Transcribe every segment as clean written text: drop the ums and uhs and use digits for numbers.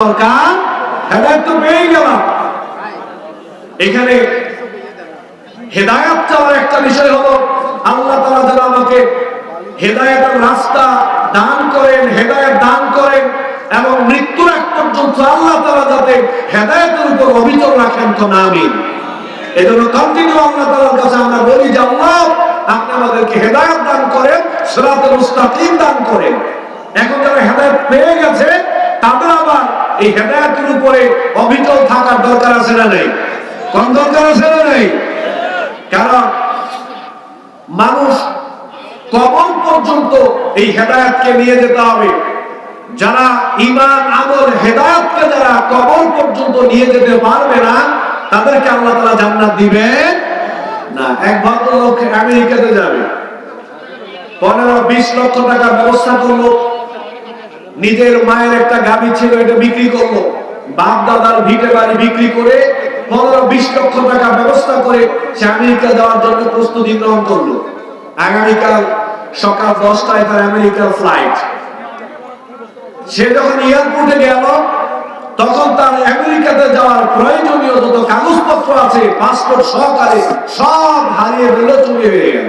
দরকার? হেদায়েত তো পেয়ে গেলাম। এখানে হেদায়েত চাওয়ার একটা বিষয় হলো আল্লাহ তাআলা যেন আমাকে হেদায়েতের রাস্তা দান করেন, হেদায়েত দান করেন, এবং মৃত্যুর আগ পর্যন্ত আল্লাহ তাআলা যাতে হেদায়েতের উপর অবিচল রাখেন। তো আমিন। এজন্য কন্টিনিউ আল্লাহ তাআলার কাছে আমরা বলি যে আল্লাহ আপনি আমাদেরকে হেদায়েত দান করেন, সিরাতুল মুস্তাকিম দান করেন। এখন যারা হেদায়েত পেয়ে গেছে তাদের আবার এই হেদায়েতের উপরে অবিচল থাকার দরকার আছে না নেই? কোন দরকার আছে না নেই? কারণ মানুষ কবর পর্যন্ত এই হেদায়েতকে নিয়ে যেতে হবে। যারা ঈমান আমল হেদায়েতকে যারা কবর পর্যন্ত নিয়ে যেতে পারবে না তাদেরকে আল্লাহ তাআলা জান্নাত দিবেন না। এক ভদ্রলোক আমেরিকাতে যাবে, 15-20 লক্ষ টাকা ব্যবস্থা করলো, নিজের মায়ের একটা গাভী ছিল এটা বিক্রি করলো, বাপ দাদার ভিটে বাড়ি বিক্রি করে 15-20 লক্ষ টাকা ব্যবস্থা করে সে আমেরিকা যাওয়ার জন্য প্রস্তুতি গ্রহণ করলো। আগামীকাল সকাল 10টায় তার আমেরিকার ফ্লাইট। সে যখন এয়ারপোর্টে গেল তখন তার আমেরিকাতে যাওয়ার প্রয়োজনীয় যত কাগজপত্র আছে পাসপোর্ট সহকারে সব হারিয়ে ফেলে, চুরি হয়ে গেল।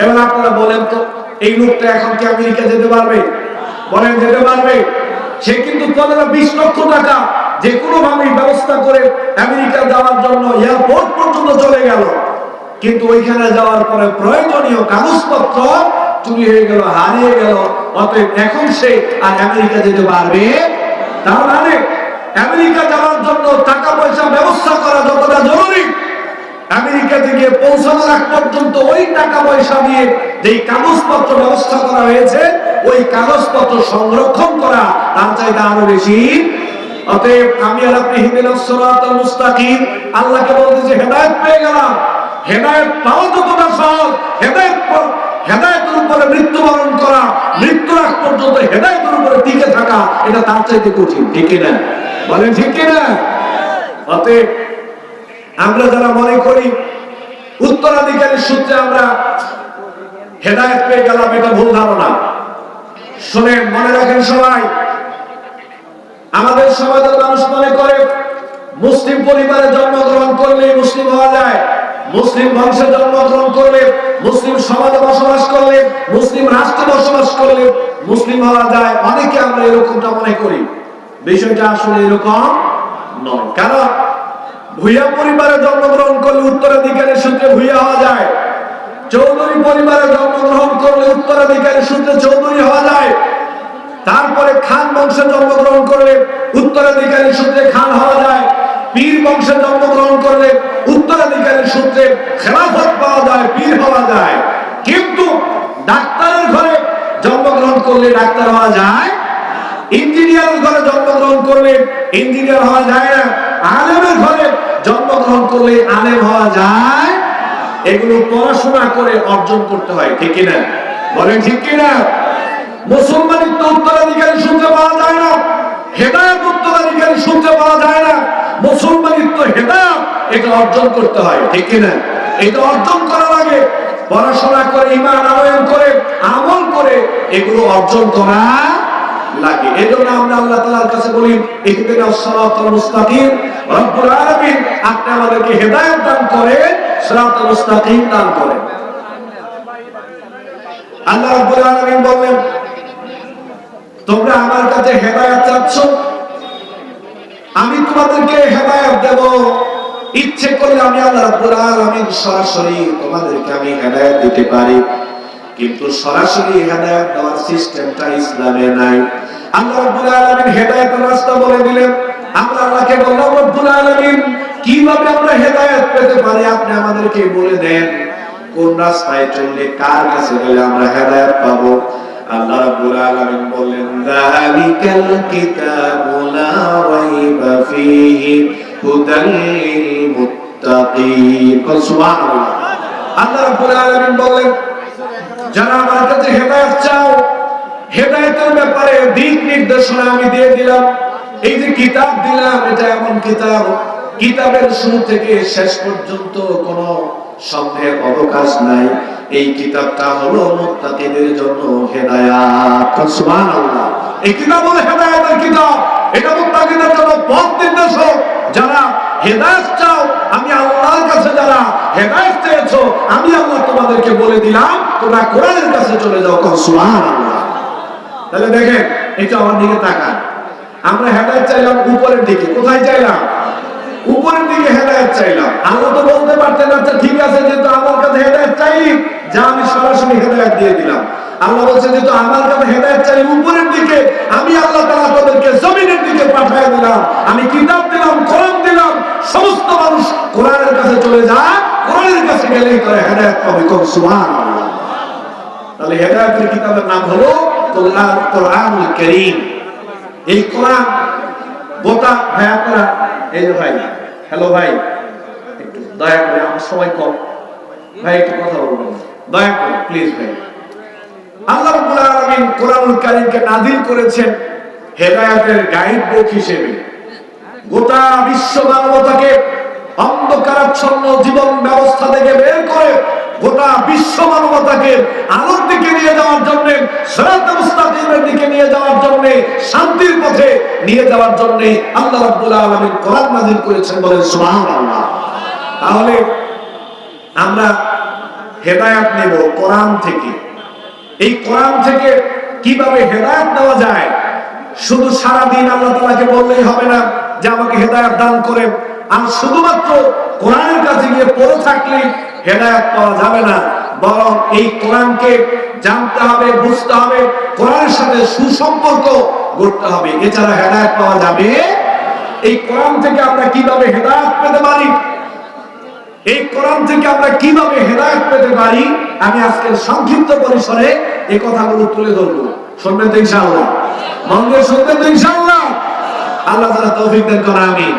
এবার আপনারা বলেন তো এই লোকটা এখন কি আমেরিকা যেতে পারবে? বলেন যেতে পারবে? সে কিন্তু 15-20 লক্ষ টাকা যে কোনো ভাবে ব্যবস্থা করে আমেরিকা যাওয়ার জন্য এয়ারপোর্ট পর্যন্ত চলে গেল, কিন্তু ওইখানে যাওয়ার পরে প্রয়োজনীয় কাগজপত্র চুরি হয়ে গেল, হারিয়ে গেল। অতএব এখন সে আর আমেরিকা যেতে পারবে? তার মানে আমেরিকা যাওয়ার জন্য টাকা পয়সা ব্যবস্থা করা যতটা জরুরি, আমেরিকাতে গিয়ে পৌঁছানোর আগ পর্যন্ত ওই টাকা পয়সা দিয়ে যেই কাগজপত্র ব্যবস্থা করা হয়েছে ওই কাগজপত্র সংরক্ষণ করা তার চাইতে আরো বেশি। অতএব আমি আর আপনি ইহদিনাস সিরাতাল মুস্তাকিম আল্লাহকে বলতেছি হেদায়েত পেয়ে গেলাম। হেদায়েত পাওয়া যতটা সহজ, হেদায়েতের উপরে মৃত্যুবরণ করা, মৃত্যুর আগ পর্যন্ত হেদায়েতের উপরে টিকে থাকা এটা তার চাইতে কঠিন। ঠিক কিনা? বলেন ঠিক কিনা? অতএব আমরা যারা মনে করি উত্তরাধিকারী সূত্রে আমরা হেদায়েত পেয়ে গেলাম, এটা ভুল ধারণা। শুনেন, মনে রাখেন সবাই, আমাদের সমাজের মানুষ মনে করে মুসলিম পরিবারে জন্মগ্রহণ করলে মুসলিম হওয়া যায়, মুসলিম বংশে জন্মগ্রহণ করলে, মুসলিম সমাজে বসবাস করলে, মুসলিম রাষ্ট্রে বসবাস করলে মুসলিম হওয়া যায়। অনেকে আমরা এরকমটা মনে করি। বিষয়টা আসলে এরকম নয়। কারণ ভূঁইয়া পরিবারে জন্মগ্রহণ করলে উত্তরাধিকারী সূত্রে ভূঁইয়া হওয়া যায়, চৌধুরী পরিবারে জন্মগ্রহণ করলে উত্তরাধিকারী সূত্রে চৌধুরী হওয়া যায়, তারপরে খান বংশে জন্মগ্রহণ করলে উত্তরাধিকারী সূত্রে খান হওয়া যায়, পীর বংশে জন্মগ্রহণ করলে উত্তরাধিকারী সূত্রে খেলাফত পাওয়া যায়, পীর হওয়া যায়। কিন্তু ডাক্তারের ঘরে জন্মগ্রহণ করলে ডাক্তার হওয়া যায়, ইঞ্জিনিয়ারের ঘরে জন্মগ্রহণ করলে ইঞ্জিনিয়ার হওয়া যায় না, আলেমের ঘরে জন্মগ্রহণ করলে আলেম হওয়া যায়। এগুলো পড়াশোনা করে অর্জন করতে হয়। ঠিক কিনা? বলেন ঠিক কিনা? মুসলমানিত্ব উত্তরাধিকারী সূত্রে পাওয়া যায় না, হেদায়েত উত্তরাধিকারী সূত্রে পাওয়া যায় না। মুসলমানিত্ব হেদায়েত এটা অর্জন করতে হয়। ঠিক কিনা? এটা অর্জন করার আগে পড়াশোনা করে, ঈমান আনয়ন করে, আমল করে এগুলো অর্জন করা লাগে। এজন্য আমরা আল্লাহ তাআলার কাছে বলি ইহদিনাস সিরাতাল মুস্তাকিম, রব্বুল আলামিন আপনি আমাদেরকে হেদায়েত দান করেন, সিরাতাল মুস্তাকিম দান করেন। আল্লাহ রব্বুল আলামিন বলেন তোমরা আমার কাছে হেদায়েত চাচ্ছ, আমি তোমাদেরকে হেদায়েত দেব। ইচ্ছে করলে আমি আল্লাহ রাব্বুল আলামিন সরাসরি তোমাদেরকে আমি হেদায়েত দিতে পারি, কিন্তু সরাসরি হেদায়েত দেওয়ার সিস্টেমটা ইসলামে নাই। আল্লাহ রাব্বুল আলামিন হেদায়েতের রাস্তা বলে দিলেন। আমরা আল্লাহকে বললাম রব্বুল আলামিন কিভাবে আমরা হেদায়েত পেতে পারি আপনি আমাদেরকে বলে দেন, কোন রাস্তায় চললে কার কাছে গেলে আমরা হেদায়েত পাবো। আল্লাহ রাব্বুল আলামিন বললেন যালিকাল কিতাবু লা রাইবা ফীহি হুদাল লিল মুত্তাকিন। সুবহানাল্লাহ। আল্লাহ রাব্বুল আলামিন বললেন যারা আমার কাছে হেদায়েত চাও, হেদায়েতের ব্যাপারে দিক নির্দেশনা আমি দিয়ে দিলাম। এই যে কিতাব দিলাম এটা এমন কিতাব, কিতাবের শুরু থেকে শেষ পর্যন্ত কোনো সন্দেহের অবকাশ নাই। এই কিতাবটা হলো মুত্তাকিদের জন্য হেদায়েত। সুবহানাল্লাহ। এই কিতাব হলো হেদায়েতের কিতাব। এটা মুত্তাকিদের জন্য পথ নির্দেশক। যারা হেদায়েত চাও, আমি আল্লাহর কাছে যারা হেদায়েত চেয়েছো, আমি আল্লাহ তোমাদেরকে বলে দিলাম তোমরা কোরআনের কাছে চলে যাও। সুবহানাল্লাহ। তাহলে দেখেন, একটু আমার দিকে তাকান। আমরা হেদায়েত চাইলাম উপরের দিকে। কোথায় চাইলাম? উপরের দিকে হেদায়েত চাইলাম। আল্লাহ তো বলতে পারতেন আচ্ছা ঠিক আছে, যেহেতু আমার কাছে হেদায়েত চাইলি, যা আমি সরাসরি হেদায়েত দিয়ে দিলাম। আল্লাহ বলছে যেহেতু আমার কাছে হেদায়েত চাইলি উপরের দিকে, আমি আল্লাহ তাআলা তাদেরকে জমিনের দিকে পাঠিয়ে দিলাম। আমি কিতাব দিলাম, কোরআন দিলাম, সমস্ত মানুষ কোরআনের কাছে চলে যায়। কোরআনের কাছে গেলেই তারা হেদায়েত পাবে। সুবহানাল্লাহ। তাহলে হেদায়েতের কিতাবের নাম হলো কোরআনুল কারীম। এই কোরআন গোটা ভাই, আপনারা এই যে ভাই, হ্যালো ভাই, একটু দয়া করে, আমার সময় কম ভাই, একটু কথা বলবেন দয়া করে প্লিজ ভাই। আল্লাহ রাব্বুল আলামিন কোরআনুল কারীমকে নাযিল করেছেন হেদায়েতের গাইড বুক হিসেবে। গোটা বিশ্ব মানবতাকে অন্ধকারাচ্ছন্ন জীবন ব্যবস্থা থেকে বের করে গোটা বিশ্ব মানবতাকে আলোর দিকে নিয়ে যাওয়ার জন্য, সিরাত মুস্তাকিমের দিকে নিয়ে যাওয়ার জন্য, শান্তির পথে নিয়ে যাওয়ার জন্য আল্লাহ রাব্বুল আলামিন কোরআন নাযিল করেছেন। বলেন সুবহানাল্লাহ। তাহলে আমরা হেদায়েত নেব কোরআন থেকে। এই কোরআন থেকে কিভাবে হেদায়েত নেওয়া যায়? শুধু সারা দিন আল্লাহ তাআলাকে বললেই হবে না যে আমাকে হেদায়েত দান করেন, আর শুধুমাত্র কোরআনের কাছে গিয়ে পড়ে থাকলে হেদায়েত পাওয়া যাবে না। বরং এই কোরআনকে জানতে হবে, বুঝতে হবে, কোরআনের সাথে সুসম্পর্ক গড়তে হবে, এছাড়া হেদায়েত পাওয়া যাবে। এই কোরআন থেকে আমরা কিভাবে হেদায়েত পেতে পারি, এই কোরআন থেকে আমরা কিভাবে হেদায়েত পেতে পারি, আমি আজকে সংক্ষিপ্ত পরিসরে এই কথাগুলো তুলে ধরবো। শুনবেন তো ইনশাআল্লাহ? মন দিয়ে শুনবেন তো ইনশাআল্লাহ? আল্লাহ তাআলা তৌফিক দেন করেন, আমিন।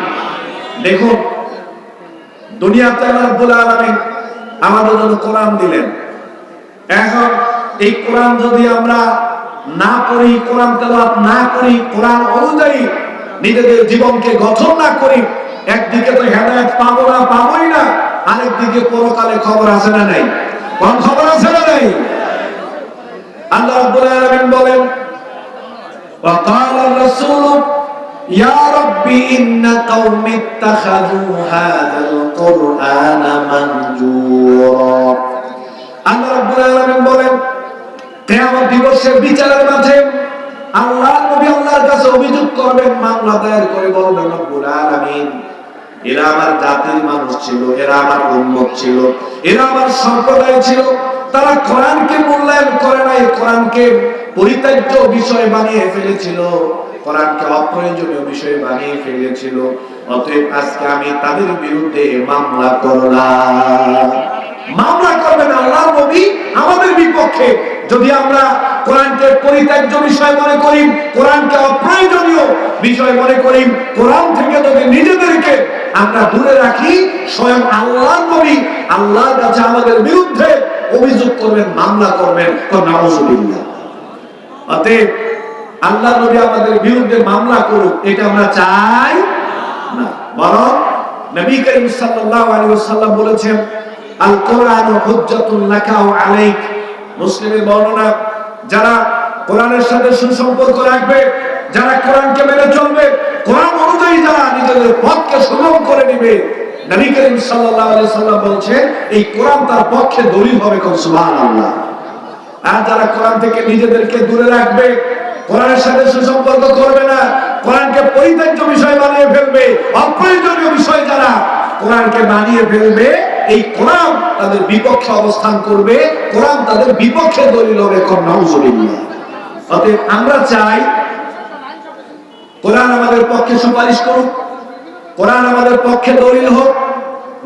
দেখুন, দুনিয়াতে আল্লাহ রাব্বুল আলামিন আমাদের জন্য কোরআন দিলেন। এখন এই কোরআন যদি আমরা না পড়ি, কোরআন তেলাওয়াত না করি, কোরআন অনুযায়ী নিজেদের জীবনকে গঠন না করি, একদিকে তো হেদায়েত পাবো না, পাবোই না, আরেকদিকে পরকালে খবর আছে না নাই? কোন খবর আছে না নাই? আল্লাহ রাব্বুল আলামিন বলেন, ওয়া ক্বালা আর-রাসূলু ইয়া রাব্বি ইন্না কওমি ইত্তাখাযু হাযাল কুরআনা মাহজুরা। আল্লাহ রাব্বুল আলামিন বলেন, কিয়ামত দিবসের বিচারের মাঠে আল্লাহর নবী আল্লাহর কাছে অভিযোগ করবেন, মামলা দায়ের করে বলবেন, রব্বুল আলামিন, এরা আমার জাতির মানুষ ছিল, এরা আমার উম্মত ছিল, এরা আমার সম্প্রদায় ছিল, তারা কোরআনকে মূল্যায়ন করে নাই, কোরআনকে পরিত্যাজ্য বিষয় বানিয়ে ফেলেছিল, কোরআনকে অপ্রয়োজনীয় বিষয় বানিয়ে ফেলেছিল। অতএব আজকে আমি তাদের বিরুদ্ধে মামলা করলাম। মামলা করবেন আল্লাহর নবী আমাদের বিপক্ষে যদি আমরা কোরআনকে পরিত্যাজ্য বিষয় মনে করি, কোরআনকে অপ্রয়োজনীয় বিষয় মনে করি, কোরআন থেকে যদি নিজেদেরকে আমরা দূরে রাখি, স্বয়ং আল্লাহর নবী আল্লাহর কাছে আমাদের বিরুদ্ধে অভিযোগ করবেন, মামলা করবেন। নাউযুবিল্লাহ। অতএব আল্লাহর নবী আমাদের বিরুদ্ধে মামলা করুক, এটা আমরা চাই না। বরং নবী করিম সাল্লাল্লাহু আলাইহি ওয়াসাল্লাম বলেছেন, আল কোরআনু হুজ্জাতুন লাকা ওয়া আলাইক। মুসলিমের বর্ণনা, যারা কোরআনের সাথে সুসম্পর্ক রাখবে, যারা কোরআনকে মেনে চলবে, কোরআন অনুযায়ী যারা নিজেদের পথকে সুগম করে নেবে, নবী করিম সাল্লাল্লাহু আলাইহি ওয়াসাল্লাম বলেছেন এই কোরআন তার পক্ষে দলিল হবে। সুবহানাল্লাহ। আর যারা কোরআন থেকে নিজেদেরকে দূরে রাখবে, কোরআনের সাথে সুসম্পর্ক করবে না, কোরআনকে পরিত্যাজ্য বিষয় বানিয়ে ফেলবে, অপ্রয়োজনীয় বিষয় যারা কোরআনকে বানিয়ে ফেলবে, এই কোরআন তাদের বিপক্ষে অবস্থান করবে, কোরআন তাদের বিপক্ষে দলিল হবে। নাউযুবিল্লাহ। অতএব আমরা চাই কোরআন আমাদের পক্ষে সুপারিশ করুক, কোরআন আমাদের পক্ষে দলিল হোক,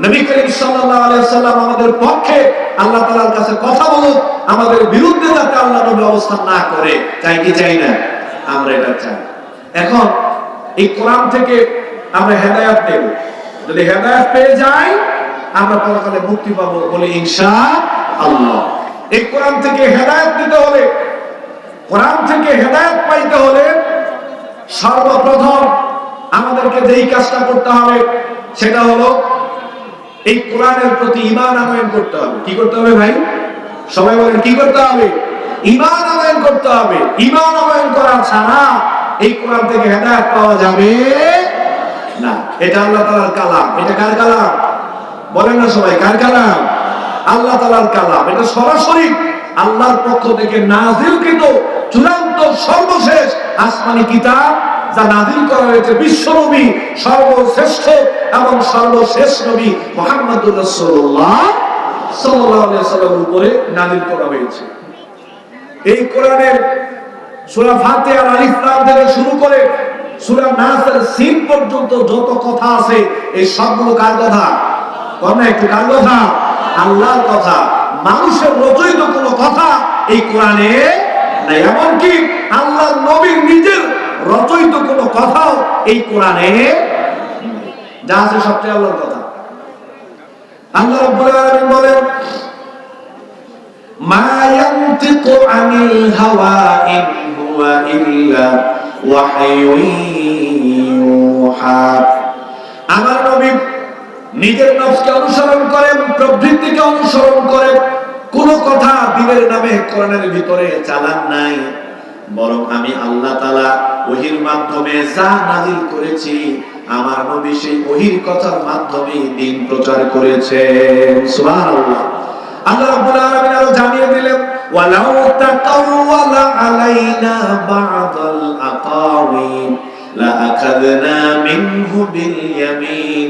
নবী করিম সাল্লাল্লাহু আলাইহি ওয়াসাল্লাম আমাদের পক্ষে আল্লাহ তাআলার কাছে কথা বলুক, আমাদের বিরুদ্ধে যাতে আল্লাহ নবী অবস্থান না করে। চাই কি চাই না? আমরা এটা চাই। এখন এই কোরআন থেকে আমরা হেদায়েত নেব, যদি হেদায়েত পেয়ে যাই আমরা পরকালে মুক্তি পাবো, বলে ইনশাআল্লাহ। এই কোরআন থেকে হেদায়েত নিতে হলে, কোরআন থেকে হেদায়েত পাইতে হলে সর্বপ্রথম আমাদেরকে যেই কাজটা করতে হবে সেটা হলো এই কোরআনের প্রতি ঈমান আনয়ন করতে হবে। কি করতে হবে ভাই? সবাই বলেন কি করতে হবে? ঈমান আনয়ন করতে হবে। ঈমান আনয়ন করা ছাড়া এই কোরআন থেকে হেদায়েত পাওয়া যাবে না। এটা আল্লাহ তাআলার কালাম। এটা কার কালাম বলেন না সবাই? কার কালাম? আল্লাহ তাআলার কালাম। এটা সরাসরি আল্লাহর পক্ষ থেকে নাযিলকৃত চূড়ান্ত সর্বশেষ আসমানি কিতাব, যা নাযিল করা হয়েছে বিশ্ব নবী সর্বশ্রেষ্ঠ এবং সর্বশেষ নবী মুহাম্মদুর রাসূলুল্লাহ সাল্লাল্লাহু আলাইহি ওয়াসাল্লামের উপরে নাযিল করা হয়েছে। এই কোরআনের সূরা ফাতিহার আলিফ লাম থেকে শুরু করে সূরা নাসের সিন পর্যন্ত যত কথা আছে এই সবগুলো কার কথা? কোন একটু কার কথা? আল্লাহর কথা। মানুষের রচিত কোনো কথা এই কোরআনে নাই। এমনকি আল্লাহর নবীর নিজের রচিত কোনো কথাও এই কোরআনে যা আছে সবটাই আল্লাহর কথা। আল্লাহ রাব্বুল আলামিন বলেন, মা ইয়ানতিকু আনিল হাওয়া ইন হুয়া ইল্লা ওয়াহয়ুন ইউহা। আমার নবী নিজের নফসকে অনুসরণ করেন, প্রবৃত্তিকে অনুসরণ করেন, কোন কথা দিনের নামে কোরআনের ভিতরে চালান নাই, বরং আমি আল্লাহ তাআলা ওহীর মাধ্যমে যা নাযিল করেছি আমার নবী সেই ওহীর কথার মাধ্যমে দ্বীন প্রচার করেছেন। সুবহানাল্লাহ। আল্লাহ রাব্বুল আলামিন আরো জানিয়ে দিলেন, ওয়ালাউ তাকাওয়ালা আলাইনা বা'দাল আকাওয়িল লা আখাযনা মিনহু বিল ইয়ামিন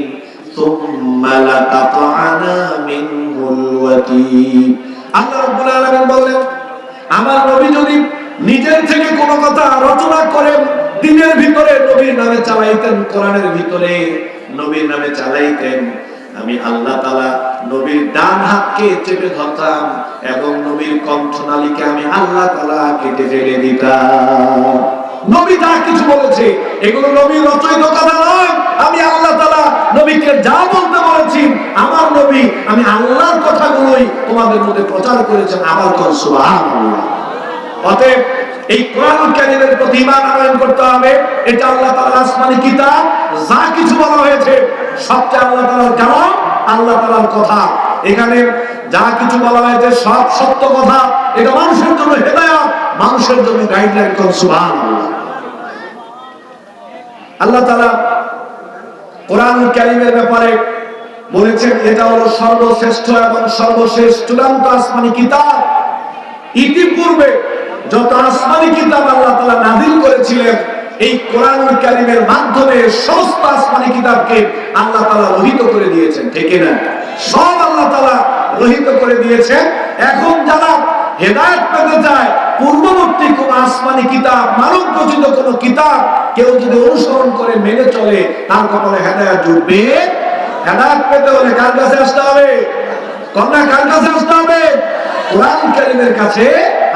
সুম্মা লাকাতা'না মিনহুল ওয়াতীন। আল্লাহ রাব্বুল আলামিন বলেন, আমার নবী যদি নিজের থেকে কোনো কথা রচনা করেন, দ্বীনের ভিতরে নবীর নামে চালাইতেন, কোরআনের ভিতরে নবীর নামে চালাইতেন, আমি আল্লাহ তাআলা নবীর ডান হাতকে চেপে ধরতাম এবং নবীর কণ্ঠনালীকে আমি আল্লাহ তাআলা কেটে ফেলে দিতাম। নবী যা কিছু বলেছে এগুলো নবীর রচিত কথা নয়। আমি আল্লাহ তাআলা নবীকে যা বলতে বলেছি, আমার নবী আমি আল্লাহর কথাগুলোই তোমাদের মধ্যে প্রচার করেছেন। আমার কোন সুবহানাল্লাহ। অতএব এই কোরআনুল কারীমের প্রতি ঈমান আনয়ন করতে হবে। এটা আল্লাহ তাআলার আসমানি কিতাব, যা কিছু বলা হয়েছে সবটা আল্লাহ তাআলার কালাম, আল্লাহ তাআলার কথা। এখানে যা কিছু বলা হয়েছে সব সত্য কথা। এটা মানুষের জন্য হেদায়েত, মানুষের জন্য গাইডলাইন। কোন সুবহানাল্লাহ। আল্লাহ তাআলা কোরআনুল কারীমের ব্যাপারে বলেছেন এটা হলো সর্বশ্রেষ্ঠ এবং সর্বশেষ চূড়ান্ত আসমানি কিতাব। ইতিপূর্বে যত আসমানি কিতাব আল্লাহ তাআলা নাযিল করেছিলেন, এই কোরআনুল কারীমের মাধ্যমে সমস্ত আসমানি কিতাবকে আল্লাহ তাআলা রহিত করে দিয়েছেন। ঠিক না? সব আল্লাহ তাআলা রহিত করে দিয়েছেন। এখন যারা হেদায়েত পেতে চায়, পূর্ববর্তী কোন আসমানি কিতাব, মানব রচিত কোন কিতাব কেউ যদি অনুসরণ করে মেনে চলে, তার কপালে হেদায়েত জুটবে। হেদায়েত পেতে হলে কার কাছে আসতে হবে? কন্যা কার কাছে আসতে হবে? কোরআন কারীমের কাছে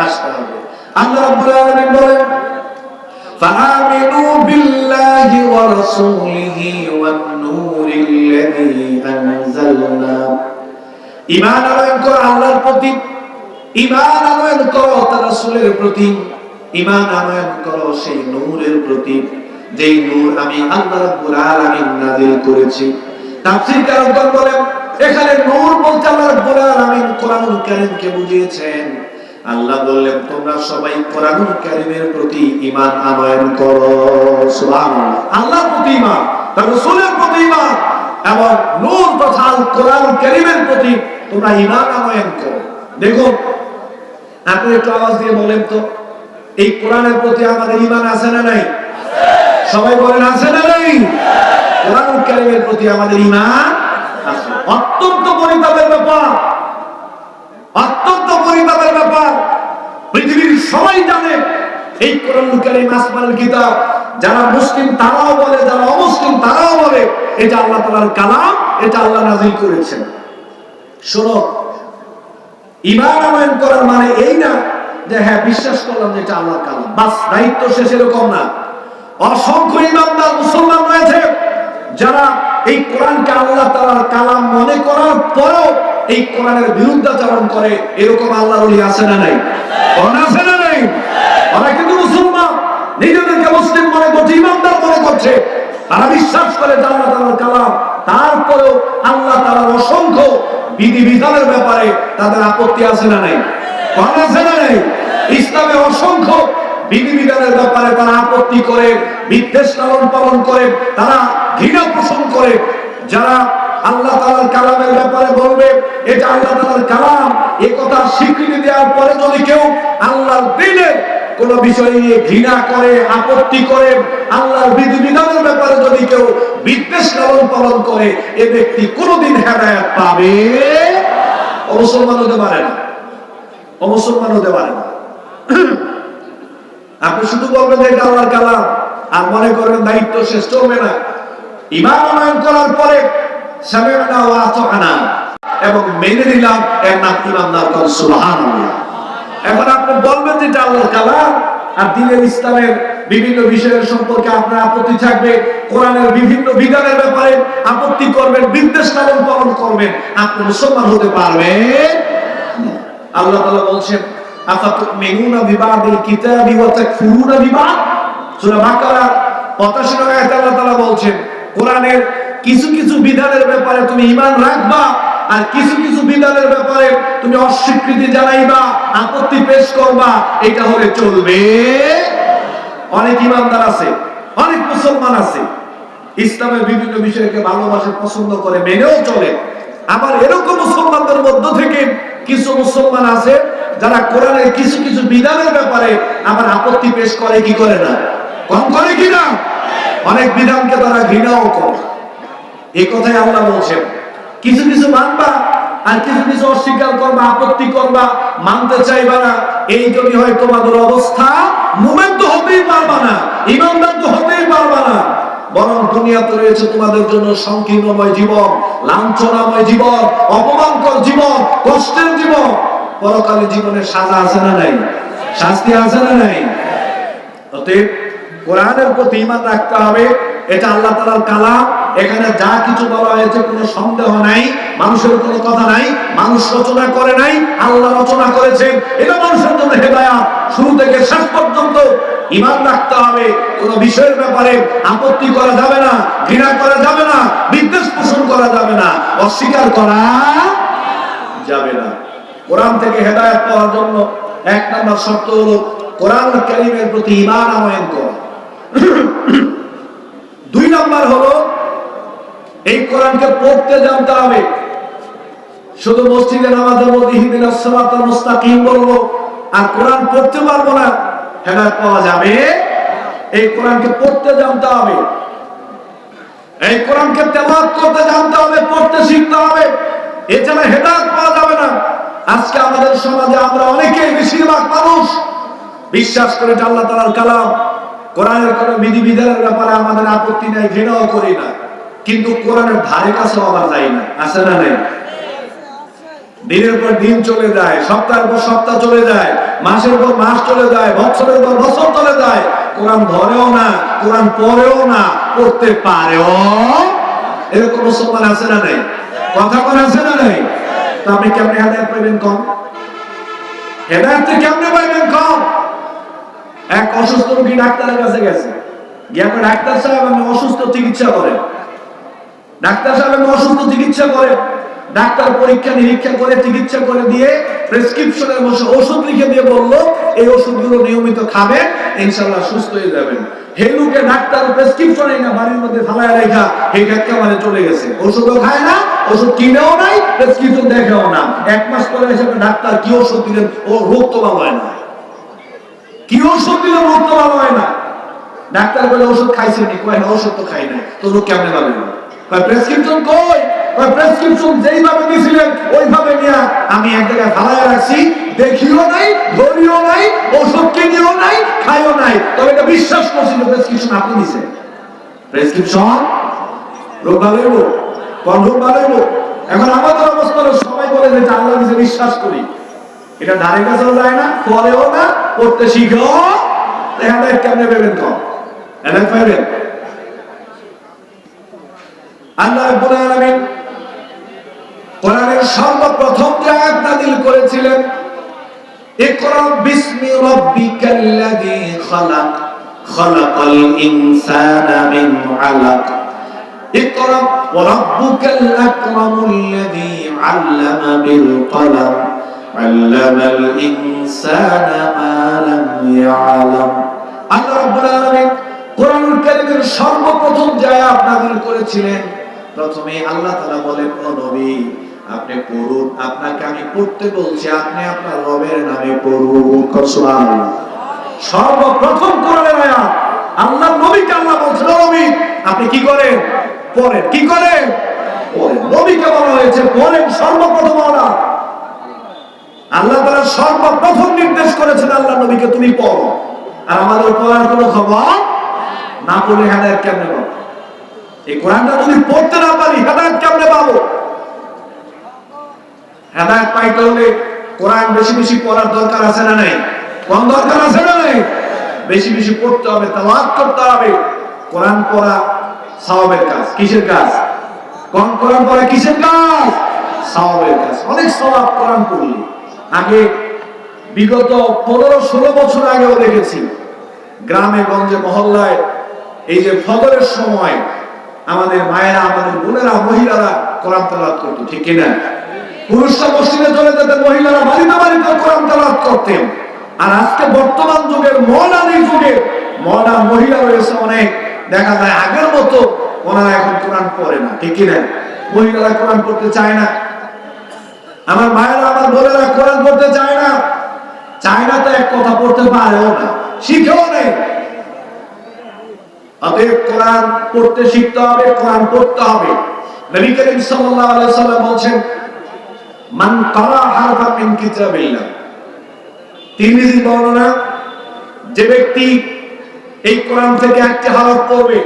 আসতে হবে। আল্লাহ রাব্বুল আলামিন বলেন, ফাআমিনু বিল্লাহি ওয়া রাসূলিহি ওয়ান নূরিল্লাযী আনজালনা। ঈমান আনয়ন করো আল্লাহর প্রতি, ঈমান আনয়ন করো তার রাসূলের প্রতি, ঈমান আনয়ন করো সেই নূরের প্রতি যেই নূর আমি আল্লাহ রাব্বুল আলামিন নাযিল করেছি। তাফসীরকারগণ বলেন, এখানে নূর বলতে আল্লাহ রাব্বুল আলামিন কোরআনুল কারীমকে বুঝিয়েছেন। আল্লাহ বললেন, তোমরা সবাই কোরআনুল কারীমের প্রতি ঈমান আনয়ন করো। সুবহানাল্লাহ। আল্লাহর প্রতি ঈমান, তার রাসূলের প্রতি ঈমান এবং নূর তথা কোরআনুল কারীমের প্রতি তোমরা ঈমান আনয়ন করো। দেখুন, আপনি একটু আওয়াজ দিয়ে বলেন তো, এই কোরআনের প্রতি আমাদের ঈমান আছে না নাই? সবাই বলেন, আছে না নাই? কোরআনুল কারীমের প্রতি আমাদের ঈমান আছে। অত্যন্ত পরিতাপের ব্যাপার, অত্যন্ত পরিতাপের ব্যাপার। পৃথিবীর সবাই জানে এই কোরআনুল কারীম আসমানুল কিতাব। যারা মুসলিম তারাও বলে, যারা অমুসলিম তারাও বলে এটা আল্লাহ তাআলার কালাম, এটা আল্লাহ নাযিল করেছেন। শোনো, ঈমান আনয়ন করার মানে এই না যে হ্যাঁ বিশ্বাস করলাম যে এটা আল্লাহর কালাম, বাস দায়িত্ব শেষ, এরকম না। অসংখ্য ঈমানদার মুসলমান রয়েছে যারা এই কোরআনকে আল্লাহ তাআলার কালাম মনে করার পরেও এই কোরআনের বিরুদ্ধাচরণ করে। এরকম আল্লাহর ওলি আছে না নাই? কোন আছে না নাই? ওরা কিন্তু মুসলমান, নিজেদেরকে মুসলিম মনে করছে, ঈমানদার মনে করছে, তারা বিশ্বাস করে যে আল্লাহ তাআলার কালাম, তারপরেও আল্লাহ তাআলার অসংখ্য বিধিবিধানের ব্যাপারে তাদের আপত্তি আছে না নাই? কোন আছে না নাই? ইসলামে অসংখ্য বিধিবিধানের ব্যাপারে তারা আপত্তি করে, বিদ্বেষ লালন পালন করে, তারা ঘৃণা পোষণ করে। যারা আল্লাহ তাআলার কালামের ব্যাপারে বলবে এটা আল্লাহ তাআলার কালাম, এই কথা স্বীকৃতি দেওয়ার পরে যদি কেউ আল্লাহর দিনের কোন বিষয় নিয়ে ঘৃণা করে, আপত্তি করে, আল্লাহর বিধিবিধানের ব্যাপারে যদি কেউ বিদ্বেষ লালন পালন করে, এ ব্যক্তি কোনোদিন হেদায়েত পাবে মুসলমান হতে পারে না, মুসলমান হতে পারে না। আপনি শুধু বলবেন এটা আল্লাহর কালাম আর মনে করবেন দায়িত্ব শেষ, চলবে না। ঈমান আনয়ন করার পরে সামি'না ওয়া আতা'না এবং মেনে নিলাম, এর নাম ঈমানদার। কোন সুবহানাল্লাহ। এখন আপনি বলবেন যে এটা আল্লাহর কালাম আর দ্বীনের ইসলামের বিভিন্ন বিষয়ের সম্পর্কে আপনার আপত্তি থাকবে, কোরআনের বিভিন্ন বিধানের ব্যাপারে আপত্তি করবেন, বিদ্বেষ লালন পালন করবেন, আপনি মুসলমান হতে পারবেন। আল্লাহ তাআলা বলছেন আফাতুমিনুনা বিবাদিল কিতাবি ওয়া তাকফুরুনা বিবাদ। সূরা বাকারা 85 নম্বর আয়াতে আল্লাহ তাআলা বলছেন কোরআনের কিছু কিছু বিধানের ব্যাপারে তুমি ঈমান রাখবা আর কিছু কিছু বিধানের ব্যাপারে তুমি অস্বীকৃতি জানাইবা, আপত্তি পেশ করবা, এটা হলে চলবে। অনেক ঈমানদার আছে, অনেক মুসলমান আছে, ইসলামের বিভিন্ন বিষয়কে ভালোবাসে, পছন্দ করে, মেনেও চলে। আবার এরকম মুসলমানদের মধ্য থেকে কিছু মুসলমান আছে যারা কোরআনের কিছু কিছু বিধানের ব্যাপারে আবার আপত্তি পেশ করে, কি করে না, কম করে কিনা, অনেক বিধানকে তারা ঘৃণাও করে। এই কথাই আল্লাহ বলছেন কিছু কিছু মানবা আর কিছু কিছু অস্বীকার করবা, আপত্তি করবা, মানতে চাইবা না। এই যদি হয় তোমাদের অবস্থা, মুমিন তো হতেই পারবা না, ঈমানদার তো হতেই পারবা না, বরং দুনিয়াতে রয়েছে তোমাদের জন্য সংকীর্ণময় জীবন, লাঞ্ছনাময় জীবন, অপমানকর জীবন, কষ্টের জীবন। পরকালে জীবনের সাজা আছে না নাই, শাস্তি আছে না নাই। অতএব কোরআনের প্রতি ঈমান রাখতে হবে, এটা আল্লাহ তাআলার কালাম। এখানে যা কিছু বলা হয়েছে কোনো সন্দেহ নাই, মানুষের কোনো কথা নাই, মানুষ রচনা করে নাই, আল্লাহ রচনা করেছেন। এটা মানুষের জন্য হেদায়েত। শুরু থেকে শেষ পর্যন্ত ঈমান রাখতে হবে, কোন বিষয়ের ব্যাপারে আপত্তি করা যাবে না, ঘৃণা করা যাবে না, বিদ্বেষ পোষণ করা যাবে না, অস্বীকার করা যাবে না। কোরআন থেকে হেদায়েত পাওয়ার জন্য এক নম্বর শর্ত হলো কোরআন কারীমের প্রতি ঈমান আনয়ন করা। দুই নম্বর হলো এই কোরআনকে পড়তে জানতে হবে। শুধু মসজিদে নামাজের মধ্যে ইহদিনাস সিরাতাল মুস্তাকিম বলবো আর কোরআন পড়তে পারবো না, হেদায়েত পাওয়া যাবে? এই কোরআনকে পড়তে জানতে হবে, এই কোরআনকে তেলাওয়াত করতে জানতে হবে, পড়তে শিখতে হবে, এছাড়া হেদায়েত পাওয়া যাবে না। আজকে আমাদের সমাজে আমরা অনেকেই, বেশিরভাগ মানুষ বিশ্বাস করে যে আল্লাহ তাআলার কালাম, কোরআনের কোন বিধিবিধানের ব্যাপারে আমাদের আপত্তি নাই, ঘৃণাও করি না, কিন্তু কোরআনের ধারে কাছেও আবার যাই না, আছে না নাই? দিনের পর দিন চলে যায়, সপ্তাহের পর সপ্তাহ চলে যায়, মাসের পর মাস চলে যায়, বছরের পর বছর চলে যায়, কোরআন ধরেও না, কোরআন পড়েও না, পড়তে পারেও। এরকম মুসলমান আছে না নাই? কথা বলা আছে না নাই? তো আপনি কেমনে হেদায়েত পাইবেন কম? হেদায়েত কেমনে পাইবেন কম? এক অসুস্থ রোগী ডাক্তারের কাছে গেছে, গিয়ে ডাক্তার সাহেব আমি অসুস্থ, চিকিৎসা করেন। ডাক্তার সাহেব আমি অসুস্থ, চিকিৎসা করেন। ডাক্তার পরীক্ষা নিরীক্ষা করে চিকিৎসা করে দিয়ে প্রেসক্রিপশনের ওষুধ লিখে দিয়ে বলল এই ওষুধগুলো নিয়মিত খাবেন, ইনশাআল্লাহ সুস্থ হয়ে যাবেন। হেলুকে ডাক্তার প্রেসক্রিপশনে না বাড়ির মধ্যে ফালায় রাখা এই ডাক্তার মানে চলে গেছে, ওষুধও খায় না, ওষুধ কিনেও নাই, প্রেসক্রিপশন দেখেও না। এক মাস পরে এসে ডাক্তার কি ওষুধ দিলেন, ও রোগ তো ভালো হয় না, কি ওষুধ দিলেন, রোগ তো ভালো হয় না। ডাক্তার বলে ওষুধ খাইছেন নি, কয় না ওষুধ তো খাই নাই, তো রোগ কেমনে ভালো হবে? প্রেসক্রিপশন কই? প্রেসক্রিপশন যেইভাবে দিয়েছিলেন ওইভাবে নিয়ে আমি এক জায়গায় ফালায় রাখছি, দেখিও নাই, ধরিও নাই, ওষুধ কিনিও নাই, খাইও নাই, তবে এটা বিশ্বাস করছিল প্রেসক্রিপশন আপনি দিয়েছেন। প্রেসক্রিপশন রোগ ভালো হইব, কোন রোগ ভালো হইব? এখন আমাদের অবস্থা সবাই বলে যে আল্লাহ দিয়েছে বিশ্বাস করি, এটা ধারে কাছেও যায় না, পরেও না, পড়তে শিখো, হেদায়েত কেমনে পাবেন কম? হেদায়েত পাবেন? আল্লাহ রাব্বুল আলামিন কোরআনের সর্বপ্রথম যে আয়াত নাযিল করেছিলেন, ইকরা বিসমি রাব্বিকাল্লাযী খালাক, খালাকাল ইনসানা মিন আলাক, ইকরা ওয়া রাব্বুকাল আকরামুল্লাযী আল্লামা বিল কলম, আল্লামাল ইনসানা মা লাম يعلم আল্লাহ রাব্বুল আলামিন কোরআনুল কারীমের সর্বপ্রথম যে আয়াত নাযিল করেছিলেন, প্রথমে আল্লাহ তাআলা বলেন, ও নবী আপনি পড়ুন, আপনাকে আমি পড়তে বলছি, আপনি আপনার রবের নামে পড়ুন। সুবহানাল্লাহ। সর্বপ্রথম কোরআনের আয়াত আল্লাহ নবীকে আল্লাহ বলছেন, নবী আপনি কি করেন? পড়েন। কি করেন? পড়েন। নবীকে বলা হয়েছে পড়েন, সর্বপ্রথম অর্ডার। আল্লাহ তাআলা সর্বপ্রথম নির্দেশ করেছেন আল্লাহ নবীকে তুমি পড়ো। আর আমাদের পড়ার কোনো খবর না, পড়লে হেদায়েত কেমনে পাবো? এই কোরআনটা যদি পড়তে না পারি হেদায়েত কেমনে পাবো? হেদায়েত পাইতে হলে কোরআন বেশি বেশি পড়ার দরকার আছে না নাই? কোন দরকার আছে না নাই? বেশি বেশি পড়তে হবে, তেলাওয়াত করতে হবে। কোরআন পড়া সওয়াবের কাজ। কিসের কাজ? কোরআন পড়া কিসের কাজ? সওয়াবের কাজ। অনেক সওয়াব কোরআন পড়লে। আগে বিগত 15-16 বছর আগেও দেখেছি গ্রামে গঞ্জে মহল্লায় এই যে ফজরের সময় আমাদের মায়েরা, আমাদের বোনেরা, মহিলারা কোরআন তেলাওয়াত করতো, ঠিক কিনা? পুরুষরা মসজিদে চলে যেতেন, মহিলারা বাড়িতে বাড়িতে কোরআন তেলাওয়াত করতেন। আর আজকে বর্তমান যুগের মডার্ন যুগে মডার্ন মহিলা রয়েছে অনেক, দেখা যায় আগের মতো ওনারা এখন কোরআন পড়ে না, ঠিক কিনা? মহিলারা কোরআন পড়তে চায় না, আমার মায়েরা, আমার বোনেরা কোরআন পড়তে চায় না। চায় না তো এক কথা, পড়তে পারেও না, শিখেও নেই। অতএব কোরআন পড়তে শিখতে হবে, কোরআন পড়তে হবে। নবী করিম সাল্লাল্লাহু আলাইহি ওয়াসাল্লাম বলেন, মান ক্বারা হারফান মিন কিতাবিল্লাহ, তিরমিজি বর্ণনা, যে ব্যক্তি এই কোরআন থেকে একটি হরফ পড়বে,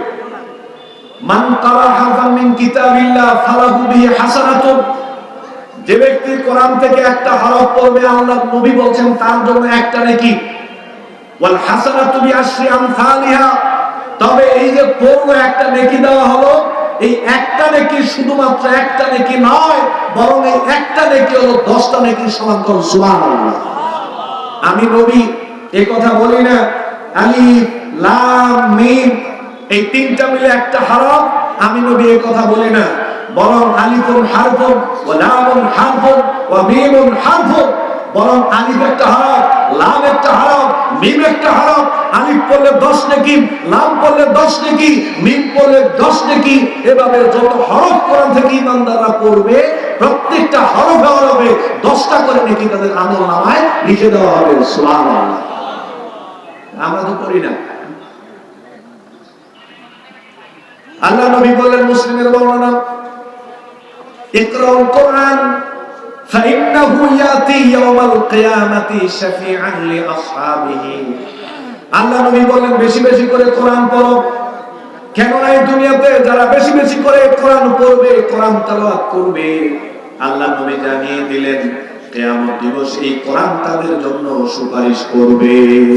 মান ক্বারা হারফান মিন কিতাবিল্লাহ ফালাহু বিহি হাসানাতুন, যে ব্যক্তি কোরআন থেকে একটা হরফ পড়বে আল্লাহর নবী বলেন তার জন্য একটা নেকি, ওয়াল হাসানাতু বিআশরি আমসালিহা, তবে এই যে পড়লো একটা নেকি দেওয়া হলো, এই একটা নেকি শুধুমাত্র একটা নেকি নয়, বরং এই একটা নেকি হলো 10টা নেকির সমান। সুবহানাল্লাহ। আমি নবী এই কথা বলি না আলিফ লাম মিম এই তিনটা মিলে একটা হরফ, আমি নবী এই কথা বলি না, বরং আলিফুন হারফুন ওয়া লামুন হারফুন ওয়া মিমুন হারফুন, বরং আলিফ একটা হরফ, লাম একটা হরফ, মিম একটা হরফ। আলিফ পড়লে 10 নেকি, লাম পড়লে 10 নেকি, মিম পড়লে 10 নেকি। এভাবে যত হরফ কোরআন থেকে ইমানদাররা পড়বে, প্রত্যেকটা হরফে হরফে 10টা করে নেকি তাদের আমলনামায় লিখে দেওয়া হবে। সুবহানাল্লাহ। আমরা তো পড়ি না। আল্লাহ নবী বলেন, মুসলিমের বর্ণনা, ইকরাউল কোরআন ফাইন্নাহু ইয়াতি ইয়াওমাল কিয়ামাতি শাফিআন লিআসহাবিহি। আল্লাহ নবী বলেন বেশি বেশি করে কোরআন পড়ো, কেননা এই দুনিয়াতে যারা বেশি বেশি করে কোরআন পড়বে, কোরআন তেলাওয়াত করবে, আল্লাহ নবী জানিয়ে দিলেন কিয়ামত দিবসে এই কোরআন তাদের জন্য সুপারিশ করবে।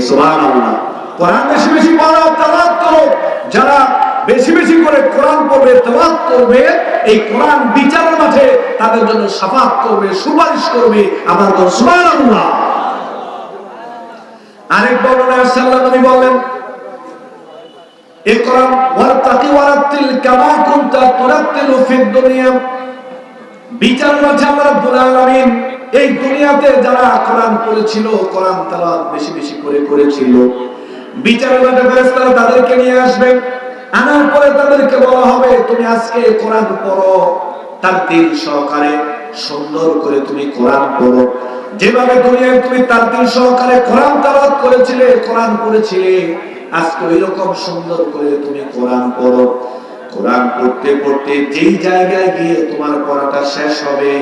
সুবহানাল্লাহ। কোরআন বেশি বেশি পড়ো, তেলাওয়াত করো। যারা বেশি বেশি করে কোরআন পড়বে, তেলাওয়াত করবে, এই কোরআন বিচারের মাঠে তাদের জন্য শাফাআত করবে, সুপারিশ করবে। আমার তো সুবহানাল্লাহ। আরেক বর্ণনায় আল্লাহ নবী বলেন, ইকরা ওয়ারতাকি ওয়ারাতিল কামা কুনতা তুরাতিলু ফিদ দুনিয়া। বিচার মাঠে আল্লাহ রাব্বুল আলামিন এই দুনিয়াতে যারা কোরআন পড়েছিল, কোরআন তেলাওয়াত বেশি বেশি করে করেছিল, বিচারের মাঠে ফেরেশতারা তাদেরকে নিয়ে আসবে। আনার পরে তাদেরকে বলা হবে, তুমি আজকে কোরআন পড়ো, তারতিল সহকারে সুন্দর করে তুমি কোরআন পড়ো। যেভাবে দুনিয়ায় তুমি তারতিল সহকারে কোরআন তেলাওয়াত করেছিলে, কোরআন পড়েছিলে, আজকে ওইরকম সুন্দর করে তুমি কোরআন পড়ো। কোরআন পড়তে পড়তে যেই জায়গায় গিয়ে তোমার পড়াটা শেষ হবে,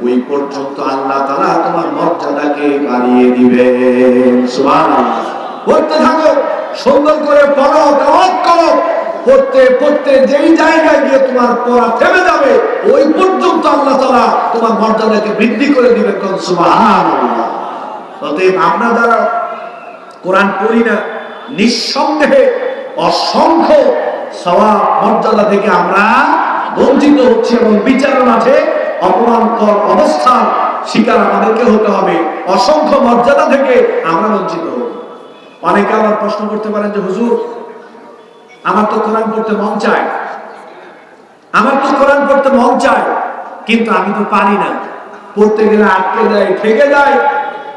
ওই পর্যন্ত আল্লাহ তাআলা তোমার মর্যাদাকে বাড়িয়ে দিবেন। সুবহানাল্লাহ। পড়তে থাকো, সুন্দর করে পড়ো, তেলাওয়াত করো। পড়তে পড়তে যেই জায়গায় গিয়ে তোমার পড়া থেমে যাবে, ওই পর্যন্ত আল্লাহ তাআলা তোমার মর্যাদাকে বৃদ্ধি করে দিবেন। সুবহানাল্লাহ। অতএব আমরা যারা কোরআন পড়ি না, নিঃসন্দেহে অসংখ্য সওয়াব মর্যাদা থেকে আমরা বঞ্চিত হচ্ছি, এবং বিচারের মাঠে অপমানকর অবস্থার শিকার আমাদেরকে হতে হবে। অসংখ্য মর্যাদা থেকে আমরা বঞ্চিত হব। অনেকে আবার প্রশ্ন করতে পারেন যে হুজুর, আমার তো কোরআন পড়তে মন চায়, আমার তো কোরআন পড়তে মন চায়, কিন্তু আমি তো পারি না, পড়তে গেলে আটকে যায়, ঠেকে যায়।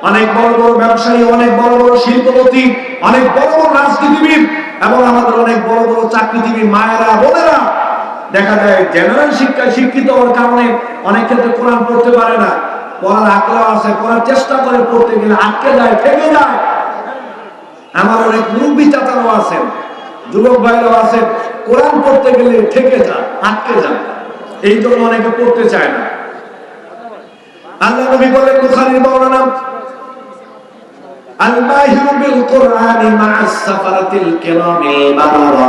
অনেক বড় বড় ব্যবসায়ী, অনেক বড় বড় শিল্পপতি, অনেক বড় বড় রাজনীতিবিদ এবং আমাদের অনেক বড় বড় চাকরিজীবী মায়েরা, বোনেরা দেখা যায় জেনারেল শিক্ষায় শিক্ষিত হওয়ার কারণে অনেক ক্ষেত্রে কোরআন পড়তে পারে না। পড়ার আগ্রহ আছে, পড়ার চেষ্টা করে, পড়তে গেলে আটকে যায়, থেকে যায়। আমার অনেক মুরব্বী চাচারাও আছেন, যুবক ভাইরাও আছেন, কোরআন পড়তে গেলে থেকে যান, আটকে যান, এই জন্য অনেকে পড়তে চায় না। আল্লাহ নবী বলেন বুখারীর বর্ণনা, আল মাহিরু বিল কুরআনি মা'আস সাফারাতিল কিরামিল বারারা,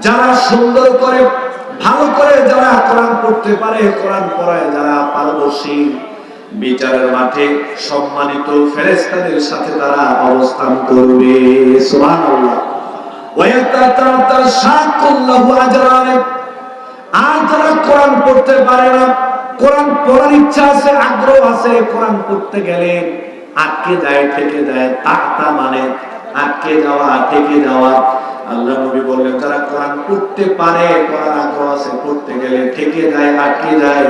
যারা সুন্দর করে ভালো করে যারা কোরআন পড়তে পারে, কোরআন পড়ায় যারা পারদর্শী, বিচারের মাঠে সম্মানিত ফেরেশতাদের সাথে তারা অবস্থান করবে। সুবহানাল্লাহ। ওয়া ইয়াতাতাশাকুল্লাহু আজরান, আর যারা কোরআন পড়তে পারে না, কোরআন পড়ার ইচ্ছা আছে, আগ্রহ আছে, কোরআন পড়তে গেলে আটকে যায়, থেকে যায়। তাতা মানে আটকে যাওয়া, থেকে যাওয়া। আল্লাহ নবী বললেন যারা কোরআন পড়তে পারে, পড়ার আগ্রহ আছে, পড়তে গেলে থেকে যায়, আটকে যায়,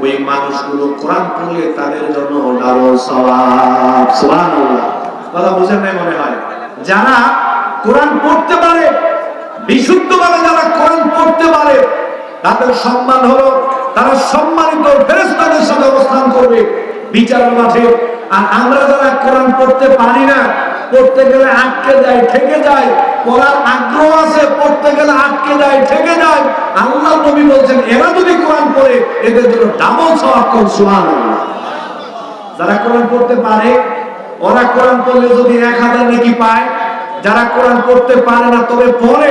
ওই মানুষগুলো কোরআন পড়লে তাদের জন্য ডাবল সওয়াব। সুবহানাল্লাহ। কথা বুঝেন নাই মনে হয়? যারা কোরআন পড়তে পারে, বিশুদ্ধভাবে যারা কোরআন পড়তে পারে, তাদের সম্মান হলো তারা সম্মানিত ফেরেশতাদের সাথে অবস্থান করবে বিচারের মাঠে। আর আমরা যারা কোরআন পড়তে পারি না, পড়তে গেলে আটকে যায়, থেকে যায়, পড়ার আগ্রহ আছে, পড়তে গেলে আটকে যায়, থেকে যায়, আল্লাহ নবী বলছেন এরা যদি কোরআন পড়ে এদের জন্য ডাবল সওয়াব। সুবহানাল্লাহ। যারা কোরআন পড়তে পারে ওরা কোরআন পড়লে যদি 1000 নেকি পায়, যারা কোরআন পড়তে পারে না তবে পড়ে,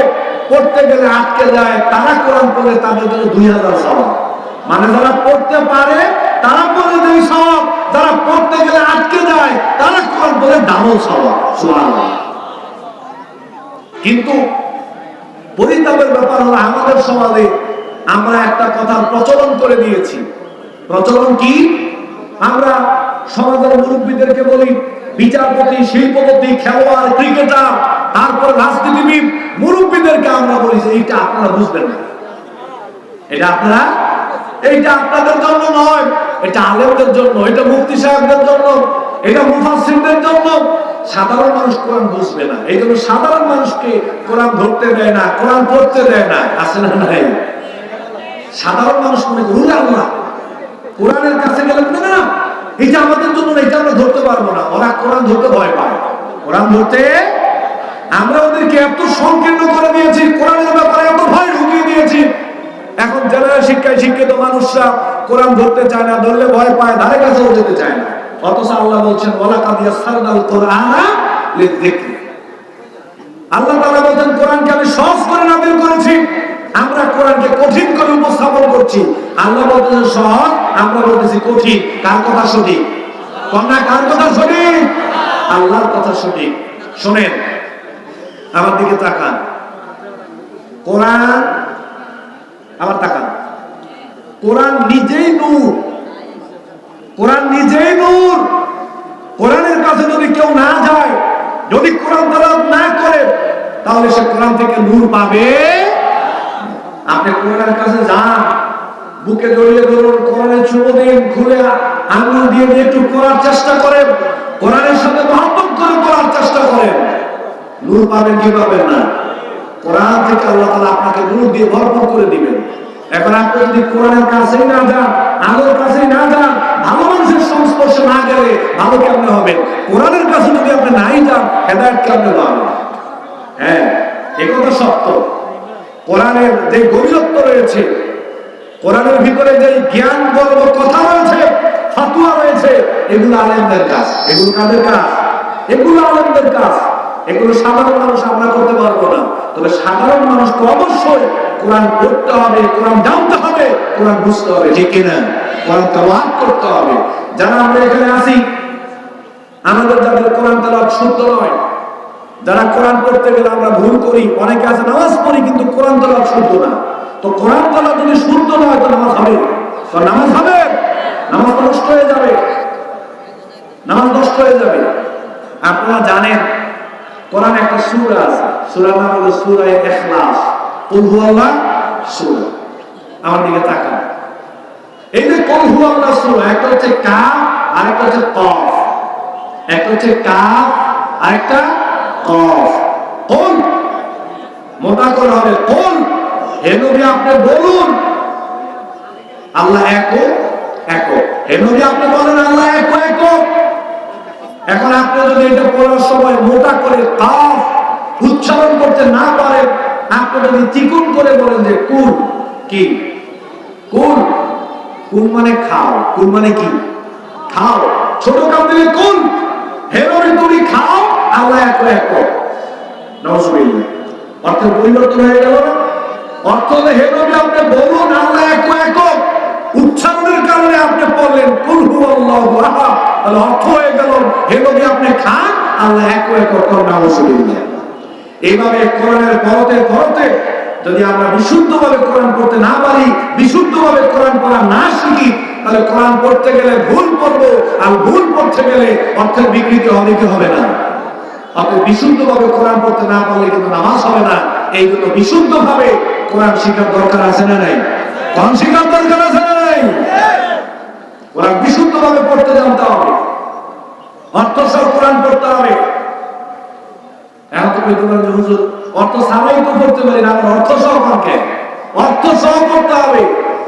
পড়তে গেলে আটকে যায়, তারা কোরআন পড়লে তাদের জন্য 2000 সওয়াব। মানে যারা পড়তে পারে তারা পড়ে দেয় সওয়াব, যারা পড়তে গেলে আটকে যায় তারা কোরআন পড়লে ডাবল সওয়াব। সুবহানাল্লাহ। কিন্তু পরিতাপের ব্যাপার হলো আমাদের সমাজে আমরা একটা কথার প্রচলন করে দিয়েছি। প্রচলন কি? আমরা সমাজের মুরব্বীদেরকে বলি, বিচারপতি, শিল্পপতি, খেলোয়াড়, ক্রিকেটার, তারপর রাজনীতিবিদ, মুরব্বীদেরকে আমরা বলি যে এইটা আপনারা বুঝবেন না, এটা আপনারা, এইটা আপনাদের জন্য নয়, এটা আলেমদের জন্য, এটা মুফতি সাহেবদের জন্য, এটা মুফাসসিরদের জন্য। সাধারণ মানুষ কোরআন বুঝবে না, এই জন্য সাধারণ মানুষকে কোরআন ধরতে দেয় না, কোরআন পড়তে দেয় না। আছে না নাই? সাধারণ মানুষ মনে করে আল্লাহ কোরআনের কাছে গেলে না, এটা আমাদের জন্য না, এটা আমরা ধরতে পারবো না। ওরা কোরআন ধরতে ভয় পায়। কোরআন ধরতে আমরা ওদেরকে এত সংকীর্ণ করে দিয়েছি, কোরআনের ব্যাপারে এত ভয় ঢুকিয়ে দিয়েছি, এখন জেনারেল শিক্ষায় শিক্ষিত মানুষরা কোরআন ধরতে চায় না, ধরলে ভয় পায়, ধারে কাছেও যেতে চায় না। অথচ আল্লাহ বলছেন ওয়ালাকাদ ইয়াসসারনাল কুরআনা লিযিকর, আল্লাহ তাআলা বলেন কোরআনকে আমি সহজ করে নাযিল করেছি, আমরা কোরআনকে কঠিন করে উপস্থাপন করছি। আল্লাহ বলতেছেন সহজ, আমরা বলতেছি কঠিন। কার কথা সঠিক? কোনটা কার কথা সঠিক? আল্লাহর কথা সঠিক। শুনেন, আমার দিকে তাকান, কোরআন, আবার তাকান, কোরআন নিজেই নূর, কোরআন নিজেই নূর। কোরআনের কাছে যদি কেউ না যায়, যদি কোরআন তেলাওয়াত না করে, তাহলে সে কোরআন থেকে নূর পাবে। আপনি কোরআনের কাছে যান, বুকে জড়িয়ে ধরুন, কোরআনের চুমো দিন, খুলে আঙ্গুল দিয়ে একটু পড়ার চেষ্টা করেন, কোরআনের সাথে মহব্বত করে পড়ার চেষ্টা করেন, নূর পাবেন কি পাবেন না? কোরআন থেকে আল্লাহ তাআলা আপনাকে নূর দিয়ে ভরপুর করে দিবেন। এখন আপনি যদি কোরআনের কাছেই না যান, আলোর কাছেই না যান, ভালো মানুষের সংস্পর্শে না গেলে ভালো কেমনে হবে? কোরআনের কাছে যদি আপনি নাই যান, হেদায়েত কেমনে পাবেন? হ্যাঁ, এই কথা সত্য। কোরআনের যে গভীরত্ব রয়েছে, কোরআনের ভিতরে যে জ্ঞান গর্ব কথা রয়েছে, ফতোয়া রয়েছে, এগুলো আলেমদের কাজ। এগুলো কাদের কাজ? এগুলো আলেমদের কাজ। এগুলো সাধারণ মানুষ আমরা করতে পারবো না। তবে সাধারণ মানুষকে অবশ্যই কোরআন পড়তে হবে, কোরআন জানতে হবে, কোরআন বুঝতে হবে, ঠিক কিনা? কোরআন তেলাওয়াত করতে হবে। যারা আমরা এখানে আছি, আমাদের যাদের কোরআন তেলাওয়াত শুদ্ধ নয়, যারা কোরআন পড়তে গেলে আমরা ভুল করি, অনেকে আছে নামাজ পড়ি কিন্তু কোরআন তেলাওয়াত শুদ্ধ না। তো কোরআন তেলাওয়াত যদি শুদ্ধ না হয় তো নামাজ হবে? তো নামাজ হবে, নামাজ নষ্ট হয়ে যাবে, নামাজ নষ্ট হয়ে যাবে। আপনারা জানেন কোরআনে একটা সূরা আছে, সূরার নাম হলো সূরা ইখলাস, কুল হুয়াল্লাহ সূরা। আমার দিকে তাকান, এই যে কুল হুয়াল্লাহ সূরা, একটা হচ্ছে কাফ আর একটা হচ্ছে কফ। একটা হচ্ছে কাফ আর একটা কফ। কোন মোটা করে হবে, কোন হে নবী আপনি বলুন আল্লাহ একক একক। হে নবী আপনি বলেন আল্লাহ একক একক। এখন আপনি যদি এটা পড়ার সময় মোটা করে কাফ উচ্চারণ করতে না পারেন, আপনি যদি চিকুন করে বলেন যে কুল, কি কুল, কুল মানে খাও, কুল মানে কি খাও, ছোট কাপ দিলে কুল, হে নবী তুমি খাও আল্লাহ একক একক। নাউজুবিল্লাহ, অর্থের পরিবর্তন হয়ে গেল না? অর্থ হলো হে নবী আপনি বলুন আল্লাহ একক একক, উচ্চারণের কারণে আপনি বললেন কুল হুয়াল্লাহু আহাদ, তাহলে অর্থ হয়ে গেল হে নবী আপনি খান আল্লাহ একক একক। নাউজুবিল্লাহ। এইভাবে কোরআনের পরতে পরতে যদি আমরা বিশুদ্ধভাবে কোরআন পড়তে না পারি, বিশুদ্ধভাবে কোরআন পড়া না শিখি, তাহলে কোরআন পড়তে গেলে ভুল পড়বো, আর ভুল পড়তে গেলে অর্থের বিকৃতি হবে কি হবে না? আপনি বিশুদ্ধভাবে কোরআন পড়তে না পারলে কিন্তু নামাজ হবে না। এই জন্য বিশুদ্ধভাবে কোরআন শিখার দরকার আছে না নাই? কোরআন শিখার দরকার আছে না নাই? কোরআন বিশুদ্ধভাবে পড়তে জানতে হবে, অর্থ সহ কোরআন পড়তে হবে। এখন তো বলতে পারেন হুজুর অর্থ ছাড়াই তো পড়তে পারি না, আমার অর্থ সহ কাকে? অর্থ সহ পড়তে হবে,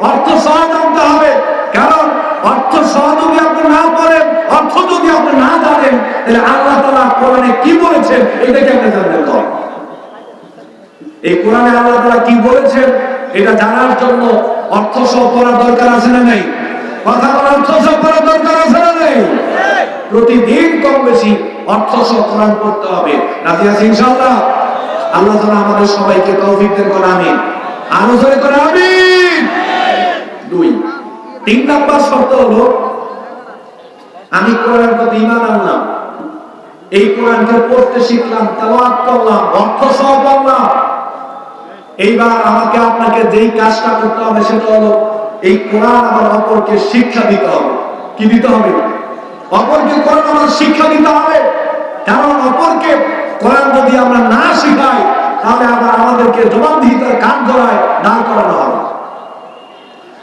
অর্থ সহ জানতে হবে। কারণ অর্থ সহ যদি আপনি না পড়েন, অর্থ যদি আপনি না জানেন, তাহলে আল্লাহ তাআলা কোরআনে কি বলেছেন এটা কেমনে জানবেন? তো এই কোরআনে আল্লাহ তাআলা কি বলেছেন এটা জানার জন্য অর্থ সহ পড়ার দরকার আছে না নাই? কথা বলার অর্থ সহ পড়ার দরকার আছে না নাই? প্রতিদিন কম বেশি অর্থ সহ কোরআন পড়তে হবে। রাজি আছি ইনশাআল্লাহ? আল্লাহ তাআলা আমাদের সবাইকে তৌফিক দেন, করে আমিন। আরো জোরে করে আমিন। দুই, তিন নাম্বার শর্ত হলো আমি কোরআনের প্রতি ঈমান আনলাম, এই কোরআনকে পড়তে শিখলাম, তেলাওয়াত করলাম, অর্থ সহ পড়লাম। এইবার আমাকে আপনাকে যেই কাজটা করতে হবে সেটা হলো এই কোরআন আমার অপরকে শিক্ষা দিতে হবে। কি দিতে হবে? অপরকে কোরআন আমার শিক্ষা দিতে হবে। কারণ অপরকে কোরআন যদি আমরা না শিখাই, তাহলে আবার আমাদেরকে জবাবদিহিতার কাঠ গড়ায় দাঁড় করানো হবে।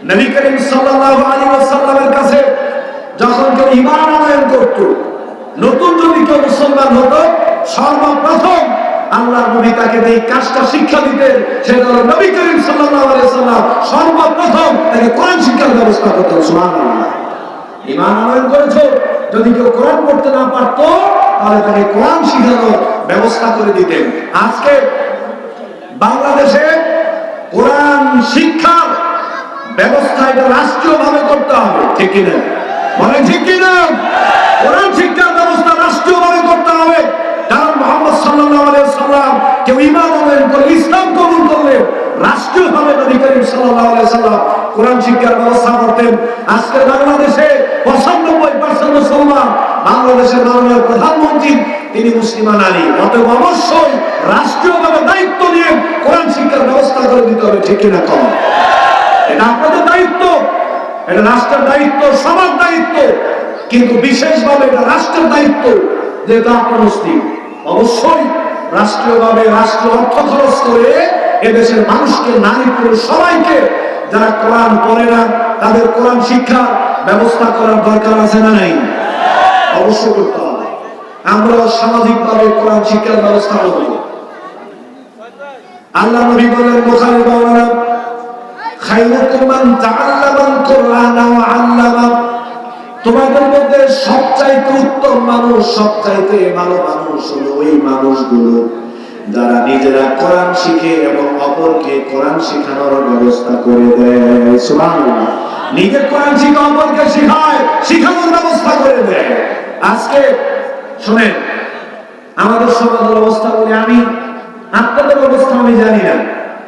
নবী করিম সাল্লাল্লাহু আলাইহি ওয়াসাল্লামের কাছে যখন কেউ ঈমান আনয়ন করত, নতুন যদি কেউ মুসলমান হতো, সর্বপ্রথম আল্লাহর নবী তাকে এই কাজটা শিক্ষা দিতেন, সেটা হলো নবী করিম সাল্লাল্লাহু আলাইহি ওয়াসাল্লাম সর্বপ্রথম তাকে কোরআন শিক্ষার ব্যবস্থা করতেন। সুবহানাল্লাহ। ঈমান আনয়ন করেছো, যদি কেউ কোরআন পড়তে না পারতো, তাহলে তাকে কোরআন শিখানোর ব্যবস্থা করে দিতেন। আজকে বাংলাদেশে কোরআন শিক্ষার ব্যবস্থা এটা রাষ্ট্রীয়ভাবে করতে হবে, ঠিক কিনা? বলে ঠিক কিনা? কোরআন শিক্ষার ব্যবস্থা রাষ্ট্রীয়ভাবে করতে হবে। কারণ মুহাম্মদ সাল্লাল্লাহু আলাইহি ওয়াসাল্লাম কেউ ঈমান আনয়ন করলে, ইসলাম কবুল করলে, রাষ্ট্রীয়ভাবে নবী করিম সাল্লাল্লাহু আলাইহি ওয়াসাল্লাম কোরআন শিক্ষার ব্যবস্থা করতেন। আজকে বাংলাদেশে 95% মুসলমান, বাংলাদেশের মাননীয় প্রধানমন্ত্রী তিনি মুসলিমান আলী। অতএব অবশ্যই রাষ্ট্রীয়ভাবে দায়িত্ব নিয়ে কোরআন শিক্ষার ব্যবস্থা করে দিতে হবে, ঠিক কিনা? কম এটা আপনাদের দায়িত্ব, এটা রাষ্ট্রের দায়িত্ব, সবার দায়িত্ব, কিন্তু বিশেষভাবে এটা রাষ্ট্রের দায়িত্ব, যেহেতু আপনার মুসলিম। অবশ্যই রাষ্ট্রীয়ভাবে রাষ্ট্র অর্থ খরচ করে এদেশের মানুষকে, নারী পুরুষ সবাইকে, যারা কোরআন পড়ে না তাদের কোরআন শিক্ষার ব্যবস্থা করার দরকার আছে না নাই? অবশ্যই করতে হবে। আমরা সামাজিকভাবে কোরআন শিক্ষার ব্যবস্থা করব। আল্লাহ নবী বলেন বুখারী বর্ণনা, খায়রুকুম মান তাআল্লামাল কুরআনা ওয়া আল্লামা, তোমাদের মধ্যে সবচাইতে উত্তম মানুষ, সবচাইতে ভালো মানুষ হলো ওই মানুষগুলো যারা নিজেরা কোরআন শিখে এবং অপরকে কোরআন শেখানোর ব্যবস্থা করে দেয়। সুবহানাল্লাহ। নিজে কোরআন শিখে অপরকে শেখায়, শেখানোর ব্যবস্থা করে দেয়। আজকে শুনেন, আমাদের সমাজের অবস্থা বলে, আমি আপনাদের অবস্থা আমি জানি না,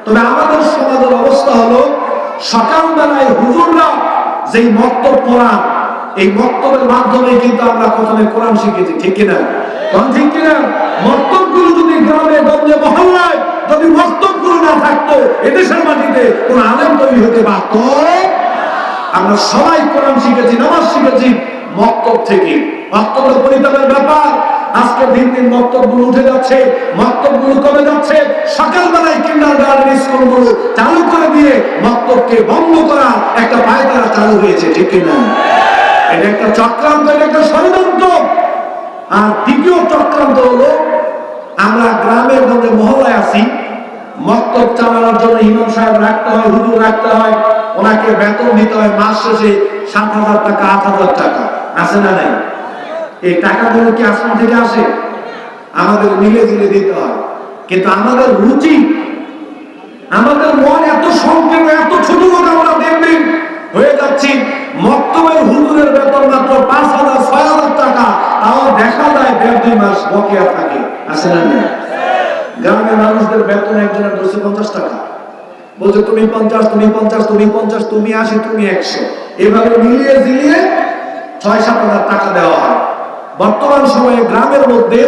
তবে আমাদের সমাজের অবস্থা হলো সকালবেলায় হুজুররা যেই মক্তব পড়ান, এই মক্তবের মাধ্যমে কিন্তু আমরা প্রথমে কোরআন শিখেছি, ঠিক কিনা? কোন ঠিক কিনা? মক্তবগুলো যদি গ্রামে গঞ্জে মহল্লায় যদি মক্তবগুলো না থাকতো, এদেশের মাটিতে কোন আলেম তৈরি হতে পারত? আমরা সবাই কোরআন শিখেছি, নামাজ শিখেছি মক্তব থেকে। অত্যন্ত পরিতাপের ব্যাপার, আজকে দিন দিন মক্তবগুলো উঠে যাচ্ছে, মক্তবগুলো কমে যাচ্ছে। সকালবেলায় কিন্ডারগার্টেন স্কুলগুলো চালু করে দিয়ে মক্তবকে বন্ধ করা একটা পায়তারা চালু হয়েছে, ঠিক কিনা? এটা একটা চক্রান্ত, এটা একটা ষড়যন্ত্র। আর দ্বিতীয় চক্রান্ত হলো, আমরা গ্রামের মধ্যে মহল্লায় আছি, মক্তব চালানোর জন্য ইমাম সাহেব রাখতে হয়, হুজুর রাখতে হয়, ওনাকে বেতন দিতে হয় মাস শেষে 7,000 টাকা 8,000 টাকা, আছে না নাই? এই টাকাগুলো কি আসমান থেকে আসে? আমাদের মিলে জিলে দিতে হয়। কিন্তু আমাদের রুচি, আমাদের মন এত সংকীর্ণ, এত ছোট লোক আমরা দেখবেন হয়ে যাচ্ছি। মক্তবের হুজুরের বেতন মাত্র 5,000 6,000 টাকা, তাও দেখা যায় 1.5-2 মাস বকেয়া থাকে, আছে না নাই? গ্রামের মানুষদের বেতন একজনের 250 টাকা, বলছে তুমি 50, তুমি 50, তুমি 50, তুমি 80, তুমি 100, এভাবে মিলিয়ে জিলিয়ে 6-7 হাজার টাকা দেওয়া হয়। বর্তমান সময়ে গ্রামের মধ্যে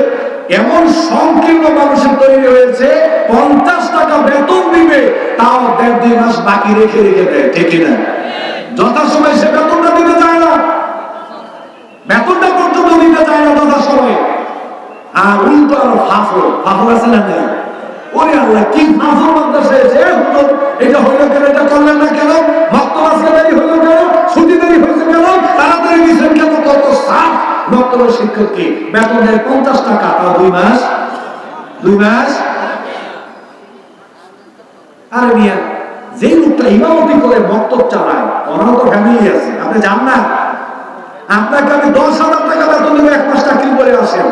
এমন সংকীর্ণ মানুষের তৈরি হয়েছে, 50 টাকা বেতন দিবে, তাও 1.5-2 মাস বাকি রেখে রেখে দেয়, ঠিক না? যথাসময় সে বেতনটা দিতে চায় না, বেতনটা পর্যন্ত দিতে চায় না যথাসময়। আর উল্টো আরো ফাফর আছে না নাই? ওরে আল্লাহ, কি ফাফর মাদ্রাসা এসে এটা হইলো কেন, এটা করলেন না কেন, মক্তব আজকে দেরি হইলো কেন, ছুটি দেরি হয়েছে কেন, তাড়াতাড়ি দিচ্ছেন কেন, কত সাফ মক্তবের শিক্ষককে বেতন দেয় 50 টাকা, তাও 2 মাস। আরে মিয়া, যেই লোকটা ইমামতি করে মক্তব চালায়, ওনারও তো ফ্যামিলি আছে, আপনি জান না? আপনাকে আমি 10,000 টাকা বেতন দেবো, 1 মাস চাকরি করে আসেন।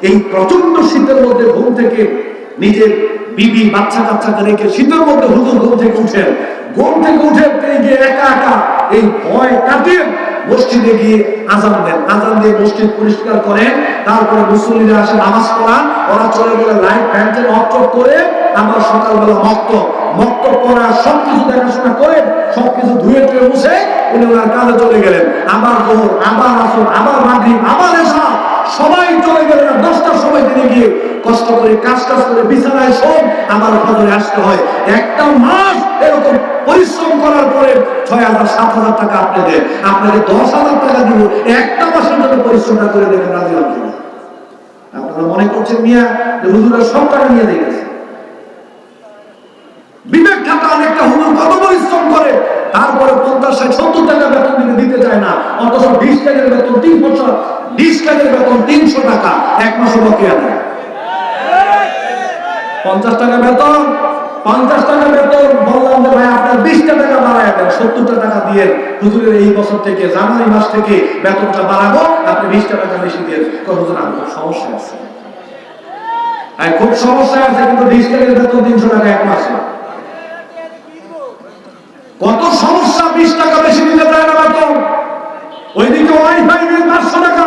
এই প্রচন্ড শীতের মধ্যে ঘুম থেকে নিজের বিবি বাচ্চা কাচ্চাকে রেখে শীতের মধ্যে হুজুর ঘুম থেকে উঠে গিয়ে একা একা এই ভয় কাটিয়ে মসজিদে গিয়ে আজান দেন, আজান দিয়ে মসজিদ পরিষ্কার করেন, তারপরে মুসল্লিরা আসে নামাজ পড়ান, ওরা চলে গেলে লাইট ফ্যান অফ করে আবার সকালবেলা মক্তব পড়া সবকিছু দেখাশোনা করে সবকিছু ধুয়ে টুয়ে মুছে উনি ওনার কাজে চলে গেলেন। আবার জোহর, আবার আসর, আবার মাগরিব, আবার এশা, সবাই চলে গেলেন। 10টার সময় তিনি গিয়ে কষ্ট করে কাজ করে বিছানায় শোন, আবার ফজরে আসতে হয়। একটা মাস এরকম পরিশ্রম করার পরে 6,000-7,000 টাকা আপনি দেন, আপনাকে 10,000 টাকা দিব একটা মাসের জন্য পরিশ্রমটা করে দেখেন, রাজি হন কিনা? আপনারা মনে করছেন মিয়া যে হুজুরা সব টাকা নিয়ে দেখেছে? বিবেক খাতা অনেকটা হুজুর কত পরিশ্রম করে, তারপরে 50-60-70 টাকা বেতন দিতে চায় না, অথচ 20 টাকার বেতন 3 বছর, 20 টাকার বেতন 300 টাকা, 1 মাসে বকেয়া দেয়। 50 টাকা বেতন বললাম যে ভাই আপনার 20 টাকা বাড়ায় দেন, 70 টাকা দিয়ে হুজুরের এই বছর থেকে জানুয়ারি মাস থেকে বেতনটা বাড়াবো, আপনি 20 টাকা বেশি দিয়ে। হুজুর আমার খুব সমস্যা আছে, কিন্তু 20 টাকার বেতন 300 টাকা 1 মাসে, কত সমস্যা। 20 টাকা বেশি দিতে চায় না বেতন, ওইদিকে ওয়াইফাই বিল 500 টাকা,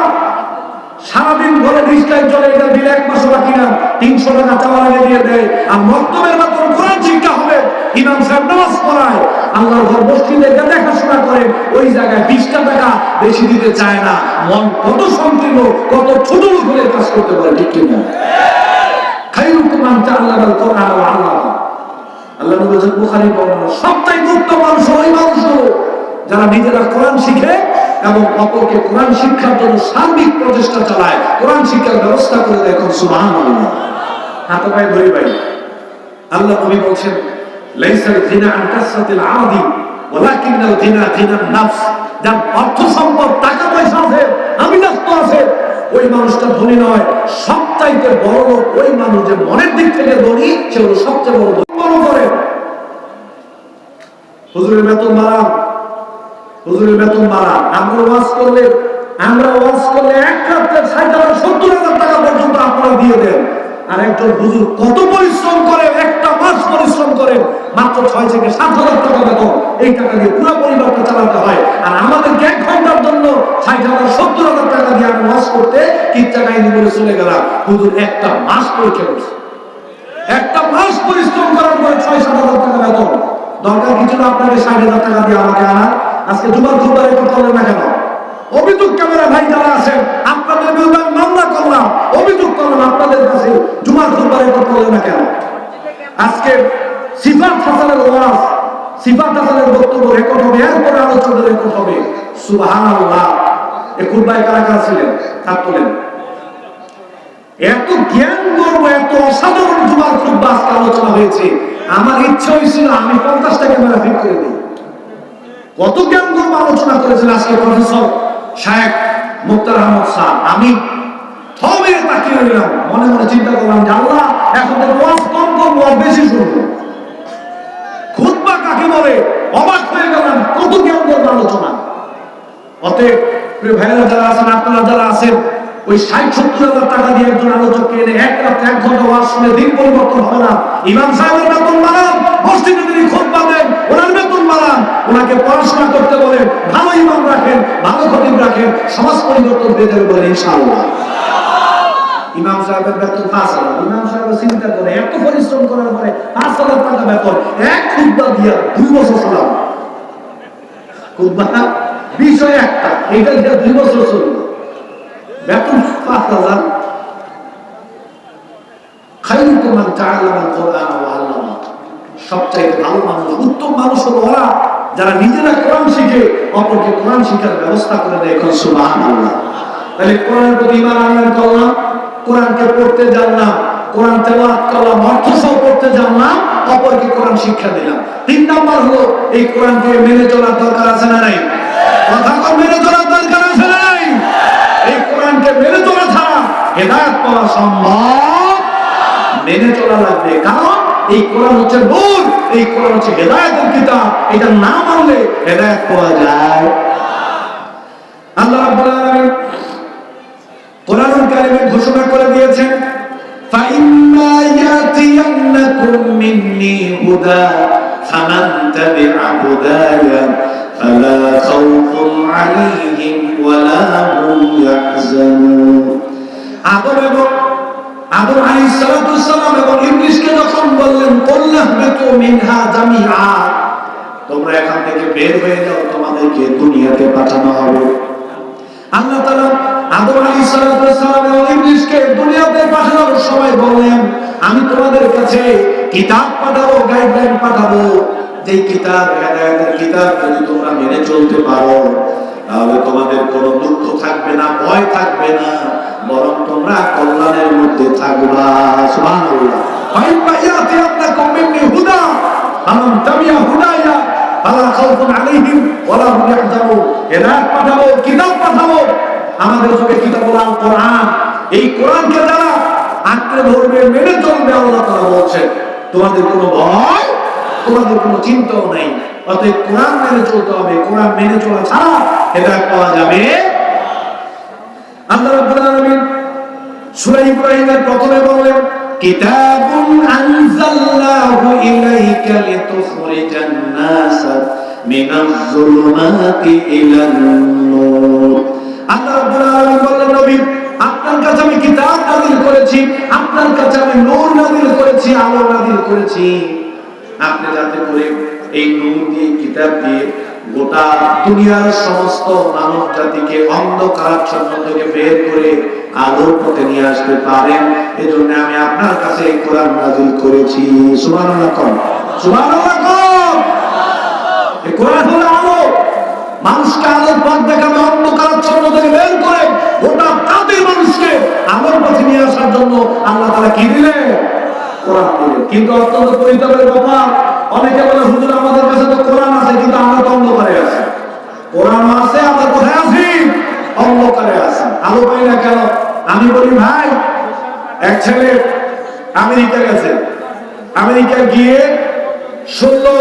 সারাদিন ঘরে ডিসলাইট চলে, এটা বিল 1 মাসও বাকি না, 300 টাকা চাওয়ার আগে দিয়ে দেয়। আর মক্তবের বেতন কোরআন শিক্ষা হবে, ইমাম সাহেব নামাজ পড়ায়, আল্লাহর ঘর মসজিদে দেখাশোনা করে, ওই জায়গায় 20 টাকা বেশি দিতে চায় না। মন কত সংকীর্ণ, কত ছোট লোক হয়ে কাজ করতে পারে, ঠিক কিনা? খায়রুকুম মান তাআল্লামাল কোরআন ওয়া আল্লামা। আল্লাহ নবী বলেছেন বুখারীর বর্ণনা, সবচেয়ে উত্তম মানুষ ওই মানুষগুলো যারা নিজেরা কোরআন শিখে এবং অপরকে কোরআন শিক্ষার জন্য সার্বিক প্রচেষ্টা চালায়, কোরআন শিক্ষার ব্যবস্থা করে দেয়। সুবহানাল্লাহ। হাতে পায়ে ধরে ভাই, আল্লাহ নবী বলেন লাইসাল গিনা আন কাসরাতিল আদি ওয়ালাকিনাল গিনা গিনান নাফস। যার অর্থ সম্পদ টাকা পয়সা আছে, আমিনাত্ব আছে, ওই মানুষটা ধনী নয়। সবচাইতে বড় লোক ওই মানুষ যে মনের দিক থেকে ধনী, সে হলো সবচেয়ে বড় ধনী। বড় করে হুজুরের বেতন বাড়ান, হুজুরের বেতন বাড়ান। আমরা ওয়াজ করলে এক রাত্রে 60,000-70,000 টাকা পর্যন্ত আপনারা দিয়ে দেন। আর একজন হুজুর কত পরিশ্রম করে, একটা মাস পরিশ্রম করে, মাত্র 6,000-7,000 টাকা বেতন। এই টাকা দিয়ে পুরো পরিবারটা চালাতে হয়। আর আমাদেরকে 1 ঘন্টার জন্য 60,000-70,000 টাকা দিয়ে আমি ওয়াজ করতে কিচ্ছাকাই নিয়ে চলে গেলাম। হুজুর একটা মাস পরীক্ষা করছে, একটা মাস পরিশ্রম করার পরে 6-7,000 টাকা বেতন। দরকার কিছু না আপনাকে 60,000 টাকা দিয়ে আমাকে আনা। আজকে জুমার খুতবা রেকর্ড করলেন না কেন? অভিযোগ ক্যামেরা ভাই যারা আছেন, আপনাদের বিরুদ্ধে মামলা করলাম, অভিযোগ করলাম আপনাদের কাছে, জুমার খুতবা রেকর্ড করলেন না কেন? আজকে সিফাত হাসানের ওয়াজ, সিফাত হাসানের বক্তব্য রেকর্ড হবে, এরপরে আলোচনা রেকর্ড হবে। সুবহানাল্লাহ। এই খুতবায় কারা কারা ছিলেন? হাত তোলেন। এত জ্ঞান গর্ব, এত অসাধারণ জুমার খুতবা আজকে আলোচনা হয়েছে। আমার ইচ্ছা হয়েছিল আমি 50টা ক্যামেরা ফিট করে দিই। কত জ্ঞান গর্ব আলোচনা করেছেন আজকে প্রফেসর শায়েখ মুক্তার আহমদ স্যার। আমি থমে তাকিয়ে রইলাম, মনে মনে চিন্তা করলাম যে আল্লাহ এখন তো ওয়াজ কম করবো আর বেশি শুনবো। খুতবা কাকে বলে অবাক হয়ে গেলাম, কত জ্ঞান করবো আলোচনা। অতএব প্রিয় ভাইরা যারা আছেন, আপনারা যারা আছেন, ওই ৬০-৭০ হাজার টাকা দিয়ে একজন আলোচককে এনে এক রাত ১ ঘন্টা ওয়াজ শুনে দিন পরিবর্তন হবে না। ইমাম সাহেবের বেতন বাড়ান, মসজিদে তিনি খুতবা দেন, ওনার বেতন বাড়ান, ওনাকে পড়াশোনা করতে বলেন, ভালো ইমাম রাখেন, ভালো খতিব রাখেন, সমাজ পরিবর্তন হয়ে যাবে বলেন ইনশাআল্লাহ। ইমাম সাহেবের বেতন ৫,০০০। ইমাম সাহেব চিন্তা করে এত পরিশ্রম করার পরে ৫,০০০ টাকা বেতন, এক খুতবা দিয়া ২ বছর শোনাব। খুতবা বিষয় একটা, এইটা দিয়া ২ বছর চলবে, বেতন ৫,০০০। খায়রুকুম মান তাআল্লামাল কোরআন ওয়া আল্লামা। সবচাইতে ভালো মানুষ, উত্তম মানুষ হলো ওরা যারা নিজেরা কোরআন শিখে অপরকে কোরআন শিখার ব্যবস্থা করে দেয়। সুবহানাল্লাহ। তাহলে কোরআনের প্রতি ঈমান আনয়ন করলাম, কোরআনকে পড়তে জানলাম, কোরআন তেলাওয়াত করলাম, অর্থ সহ পড়তে জানলাম, অপরকে কোরআন শিক্ষা দিলাম। ৩ নাম্বার হলো এই কোরআনকে মেনে চলার দরকার আছে না নাই? কথা কম, মেনে চলার দরকার আছে না নাই? এই কোরআনকে মেনে চলা ছাড়া হেদায়েত পাওয়া সম্ভব। মেনে চলা লাগবে, কারণ এই কোরআন হচ্ছে নূর, এই কোরআন হচ্ছে হেদায়েতের কিতাব। এটা না মানলে হেদায়েত পাওয়া যায়। আল্লাহ রাব্বুল আলামিন কোরআনুল কারীমে ঘোষণা করে দিয়েছেন, ফাইম্মা ইয়াতিয়ান্নাকুম মিন্নী হুদা ফামান তাবিআ হুদায়া ফালা খাউফুন আলাইহিম ওয়ালা হুম ইয়াহজানুন। আদম আলাইহিস সালাম এবং ইবলীসকে যখন বললেন কুল্লাহবিতু মিনহা জামিআ, তোমরা এখান থেকে বের হয়ে যাও, তোমাদেরকে দুনিয়াতে পাঠানো হবে। আল্লাহ তাআলা আদম আলাইহিস সালাম এবং ইবলীসকে দুনিয়াতে পাঠানোর সময় বললেন, আমি তোমাদের কাছে কিতাব পাঠাবো, গাইডলাইন পাঠাবো, যে কিতাব হেদায়েতের কিতাব। যদি তোমরা মেনে চলতে পারো তাহলে তোমাদের কোনো দুঃখ থাকবে না, ভয় থাকবে না, বরং তোমরা কল্যাণের মধ্যে থাকবা। সুবহানাল্লাহ। ফাইম্মা ইয়াতিয়ান্নাকুম মিন্নী হুদা ফামান তাবিআ হুদায়া ফালা খাউফুন আলাইহিম ওয়ালা হুম ইয়াহজানুন। হেদায়েত পাঠাবো, কিতাব পাঠাবো। আমাদের যুগে কিতাবুল আল কোরআন, এই কোরআনকে যারা আঁকড়ে ধরবে, মেনে চলবে, আল্লাহ তাআলা বলছেন তোমাদের কোনো ভয়, তোমাদের কোনো চিন্তাও নাই। অতএব কোরআন মেনে চলতে হবে। কোরআন মেনে চলা ছাড়া হেদায়েত পাওয়া যাবে। আল্লাহ রাব্বুল আলামিন সূরা ইব্রাহিমের প্রথমে বললেন, কিতাবুন আনজালনাহু ইলাইকা লিতুখরিজান নাসা মিনাজ যুলুমাতি ইলান নূর। আল্লাহ রাব্বুল আলামিন বললেন, নবী আপনার কাছে আমি কিতাব নাযিল করেছি, আপনার কাছে আমি নূর নাযিল করেছি, আলো নাযিল করেছি, আপনি যাতে করে এই নূর দিয়ে, কিতাব দিয়ে গোটা দুনিয়ার সমস্ত মানব জাতিকে অন্ধকারাচ্ছন্ন থেকে বের করে আলোর পথে নিয়ে আসতে পারেন। এজন্য আমি আপনার কাছে এই কোরআন নাযিল করেছি। সুবহানাল্লাহ। সুবহানাল্লাহ। এই কোরআন হলো আলো, মানুষকে আলোর পথ দেখাবে, অন্ধকারাচ্ছন্ন থেকে বের করে গোটা জাতির মানুষকে আলোর পথে নিয়ে আসার জন্য আল্লাহ তাআলা কি দিলেন? কোরআন দিলেন। কিন্তু অত্যন্ত পরিতাপের ব্যাপার, অনেকে বলে হুজুর আমাদের কাছে তো কোরআন আছে, কিন্তু আমরা তো অন্ধকারে আছি। কোরআন আছে, আমরা কোথায় আছি? অন্ধকারে আছি। আলো পাই না কেন? আমি বলি ভাই, এক ছেলে আমেরিকা গেছে, আমেরিকা গিয়ে শুনলো